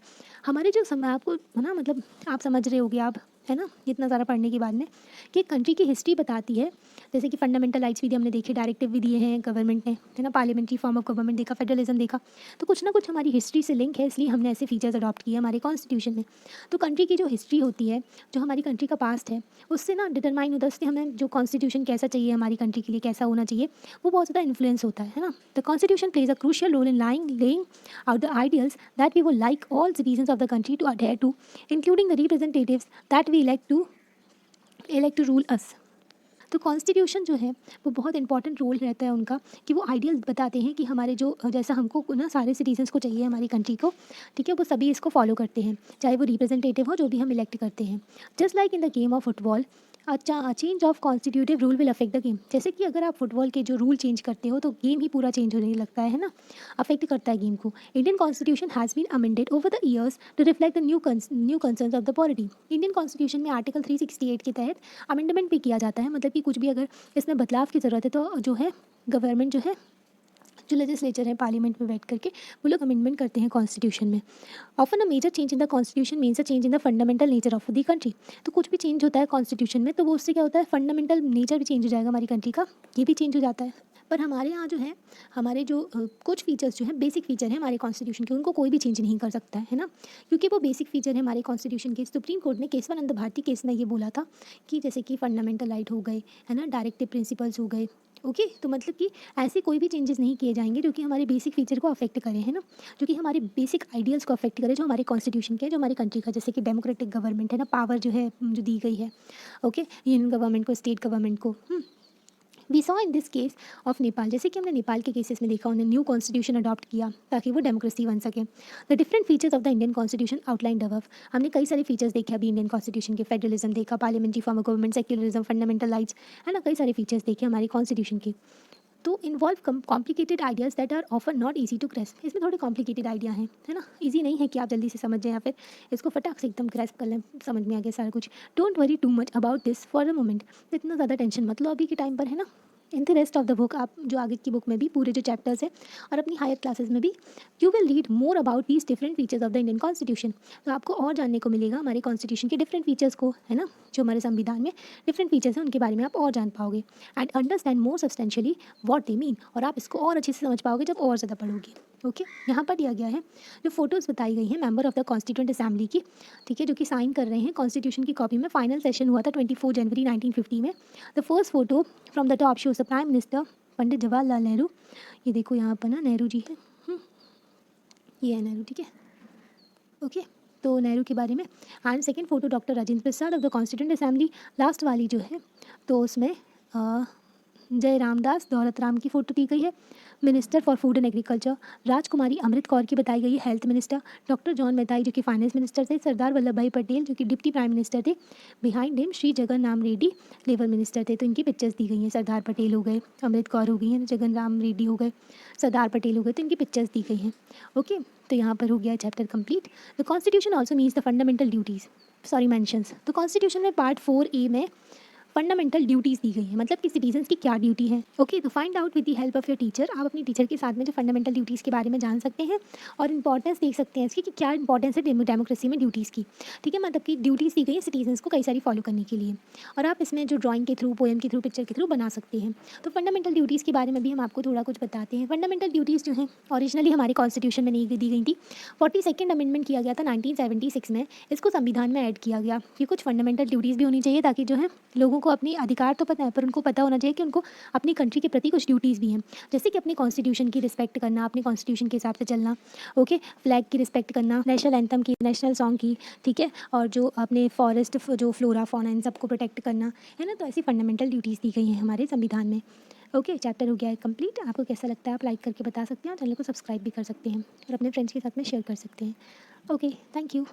A: हमारे जो समय आपको है ना, मतलब आप समझ रहे होगे आप, है ना, इतना ज़्यादा पढ़ने के बाद में, कि कंट्री की हिस्ट्री बताती है। जैसे कि फंडामेंटल राइट्स भी हमने देखे, डायरेक्टिव भी दिए हैं गवर्नमेंट ने, है ना, पार्लियामेंट्री फॉर्म ऑफ गवर्नमेंट देखा, फेडरलिज्म देखा, तो कुछ ना कुछ हमारी हिस्ट्री से लिंक है, इसलिए हमने ऐसे फीचर्स अडॉप्ट किए हमारे कॉन्स्टिट्यूशन में। तो कंट्री की जो हिस्ट्री होती है, जो हमारी कंट्री का पास्ट है, उससे ना डिटरमाइन होता है, उससे हमें जो कॉन्स्टिट्यूशन कैसा चाहिए हमारी कंट्री के लिए, कैसा होना चाहिए, वो बहुत ज़्यादा इन्फ्लुएंस होता है ना। The constitution plays a crucial role in laying out the ideals that we would like all citizens of the country to adhere to, including the representatives that we elect to rule us। तो कॉन्स्टिट्यूशन जो है वो बहुत इंपॉर्टेंट रोल रहता है उनका, कि वो आइडियल्स बताते हैं कि हमारे जो जैसा हमको ना सारे सिटीजन्स को चाहिए हमारी कंट्री को, ठीक है, वो सभी इसको फॉलो करते हैं, चाहे वो रिप्रेजेंटेटिव हो जो भी हम इलेक्ट करते हैं। Just like in the game of football, अच्छा, change of constitutive rule will affect the game. जैसे कि अगर आप फुटबॉल के जो रूल चेंज करते हो तो गेम ही पूरा चेंज होने लगता है ना, अफेक्ट करता है गेम को। Indian constitution has been amended over the years to reflect the new concerns of the polity. Indian constitution में आर्टिकल 368 के तहत अमेंडमेंट भी किया जाता है, मतलब कि कुछ भी अगर इसमें बदलाव की ज़रूरत है तो जो है गवर्नमेंट जो है, जो लेजिस्लेचर है पार्लियामेंट में बैठ करके वो लोग अमेंडमेंट करते हैं कॉन्स्टिट्यूशन में। Often a major change in the constitution means a change in the fundamental nature of the country. तो कुछ भी चेंज होता है कॉन्स्टिट्यूशन में तो वो उससे क्या होता है, फंडामेंटल नेचर भी चेंज हो जाएगा हमारी कंट्री का, ये भी चेंज हो जाता है। पर हमारे यहाँ जो है हमारे जो कुछ फीचर्स जो है बेसिक फीचर है हमारे कॉन्स्टिट्यूशन के, उनको कोई भी चेंज नहीं कर सकता है ना, क्योंकि वो बेसिक फीचर है हमारे कॉन्स्टिट्यूशन के। सुप्रीम कोर्ट ने केशवानंद भारती केस में ये बोला था कि जैसे कि फंडामेंटल राइट हो गए, है ना, डायरेक्टिव प्रिंसिपल्स हो गए। ओके, तो मतलब कि ऐसे कोई भी चेंजेस नहीं किए जाएंगे जो कि हमारे बेसिक फीचर को अफेक्ट करें, है ना, जो कि हमारे बेसिक आइडियल्स को अफेक्ट करे, जो हमारे कॉन्स्टिट्यूशन के, जो हमारी कंट्री का, जैसे कि डेमोक्रेटिक गवर्नमेंट है ना, पावर जो है जो दी गई है, ओके, यूनियन गवर्नमेंट को, स्टेट गवर्नमेंट को। We saw in this case of Nepal, जैसे कि हमने नेपाल के केसेस में देखा, उन्होंने न्यू कॉन्स्टिट्यूशन अडॉप्ट किया ताकि वो डेमोक्रेसी बन सके। The different features of the Indian constitution outline above, हमने कई सारे फीचर्स देखे अभी इंडियन कॉन्स्टिट्यूशन के, फेडरलिज्म देखा, parliamentary form of government, secularism, fundamental rights, है ना, कई सारे फीचर्स देखे हमारे कॉन्स्टिट्यूशन के। तो involve complicated ideas that are ऑफर नॉट ईजी टू ग्रेस्प। इसमें थोड़े कॉम्प्लिकेटेड आइडिया हैं, है ना, ईजी नहीं है कि आप जल्दी से समझ जाएं या फिर इसको फटाक से एकदम ग्रेस्प कर लें, समझ में आ गया सारा कुछ। Don't worry too much about this for the moment, इतना ज़्यादा टेंशन मत लो अभी के टाइम पर, है ना। In the rest of the book, आप जो आगे की बुक में भी पूरे जो चैप्टर्स हैं और अपनी हायर क्लासेस में भी, you will read more about these different features of the Indian constitution. तो आपको और जानने को मिलेगा हमारे कॉन्स्टिट्यूशन के डिफरेंट फीचर्स को, है ना, जो हमारे संविधान में डिफरेंट फीचर्स हैं उनके बारे में आप और जान पाओगे and understand more substantially what they mean, और आप इसको और अच्छे से समझ पाओगे जब और ज़्यादा पढ़ोगे। ओके, यहाँ पर दिया गया है जो फोटोज़ बताई गई हैं member of the constituent assembly की, ठीक है, जो कि साइन कर रहे हैं कॉन्स्टिट्यूशन की कॉपी में। फाइनल सेशन हुआ था 24 जनवरी 1950 में। The first photo from the top shows the prime minister Pandit Jawaharlal Nehru. ये देखो यहाँ पर ना नेहरू जी है, ये है नेहरू, ठीक है, ओके, तो नेहरू के बारे में। And second photo doctor Rajendra Prasad of the constituent assembly. Last वाली जो है तो उसमें जय रामदास दौलत राम की फ़ोटो दी गई है। Minister for food and agriculture राजकुमारी अमृत कौर की बताई गई है हेल्थ मिनिस्टर। डॉक्टर जॉन मेहताई जो कि फाइनेंस मिनिस्टर थे। सरदार वल्लभ भाई पटेल जो कि डिप्टी प्राइम मिनिस्टर थे। Behind him Shri Jagan Ram Reddy labour minister थे। तो इनकी पिक्चर्स दी गई हैं। सरदार पटेल हो गए, अमृत कौर हो गई हैं, जगन राम रेड्डी हो गए, सरदार पटेल हो गए, तो इनकी पिक्चर्स दी गई हैं। ओके, तो यहाँ पर हो गया chapter complete. The constitution also means the fundamental duties, sorry mentions. तो कॉन्स्टिट्यूशन में पार्ट 4A में फंडामेंटल ड्यूटीज़ दी गई हैं, मतलब कि सिटीजन्स की क्या ड्यूटी है। ओके, तो find out with the help of your teacher, आप अपनी टीचर के साथ में जो फंडामेंटल ड्यूटीज़ के बारे में जान सकते हैं और इंपॉर्टेंस देख सकते हैं इसकी कि क्या इंपॉर्टेंस है डेमोक्रेसी में ड्यूटीज़ की। ठीक है, मतलब कि ड्यूटीज़ दी गई हैं सिटीजन्स को कई सारी फॉलो करने के लिए, और आप इसमें जो ड्राइंग के थ्रू, पोएम के थ्रू, पिक्चर के थ्रू बना सकते हैं। तो फंडामेंटल ड्यूटीज़ के बारे में भी हम आपको थोड़ा कुछ बताते हैं। फंडामेंटल ड्यूटीज़ जो हैं ओरिजिनली हमारे कॉन्स्टिट्यूशन में नहीं दी गई थी, 42nd अमेंडमेंट किया गया था 1976 में, इसको संविधान में ऐड किया गया कि कुछ फंडामेंटल ड्यूटीज़ भी होनी चाहिए ताकि जो है लोगों को अपनी अधिकार तो पता है पर उनको पता होना चाहिए कि उनको अपनी कंट्री के प्रति कुछ ड्यूटीज़ भी हैं, जैसे कि अपने कॉन्स्टिट्यूशन की रिस्पेक्ट करना, अपने कॉन्स्टिट्यूशन के हिसाब से चलना, ओके, फ्लैग की रिस्पेक्ट करना, नेशनल एंथम की, नेशनल सॉन्ग की, ठीक है, और जो अपने फॉरेस्ट जो फ्लोरा फौना इन सबको प्रोटेक्ट करना है ना। तो ऐसी फंडामेंटल ड्यूटीज़ दी गई हैं हमारे संविधान में। ओके, चैप्टर हो गया है कंप्लीट। आपको कैसा लगता है आप लाइक करके बता सकते हैं और चैनल को सब्सक्राइब भी कर सकते हैं और अपने फ्रेंड्स के साथ में शेयर कर सकते हैं। Okay, thank you.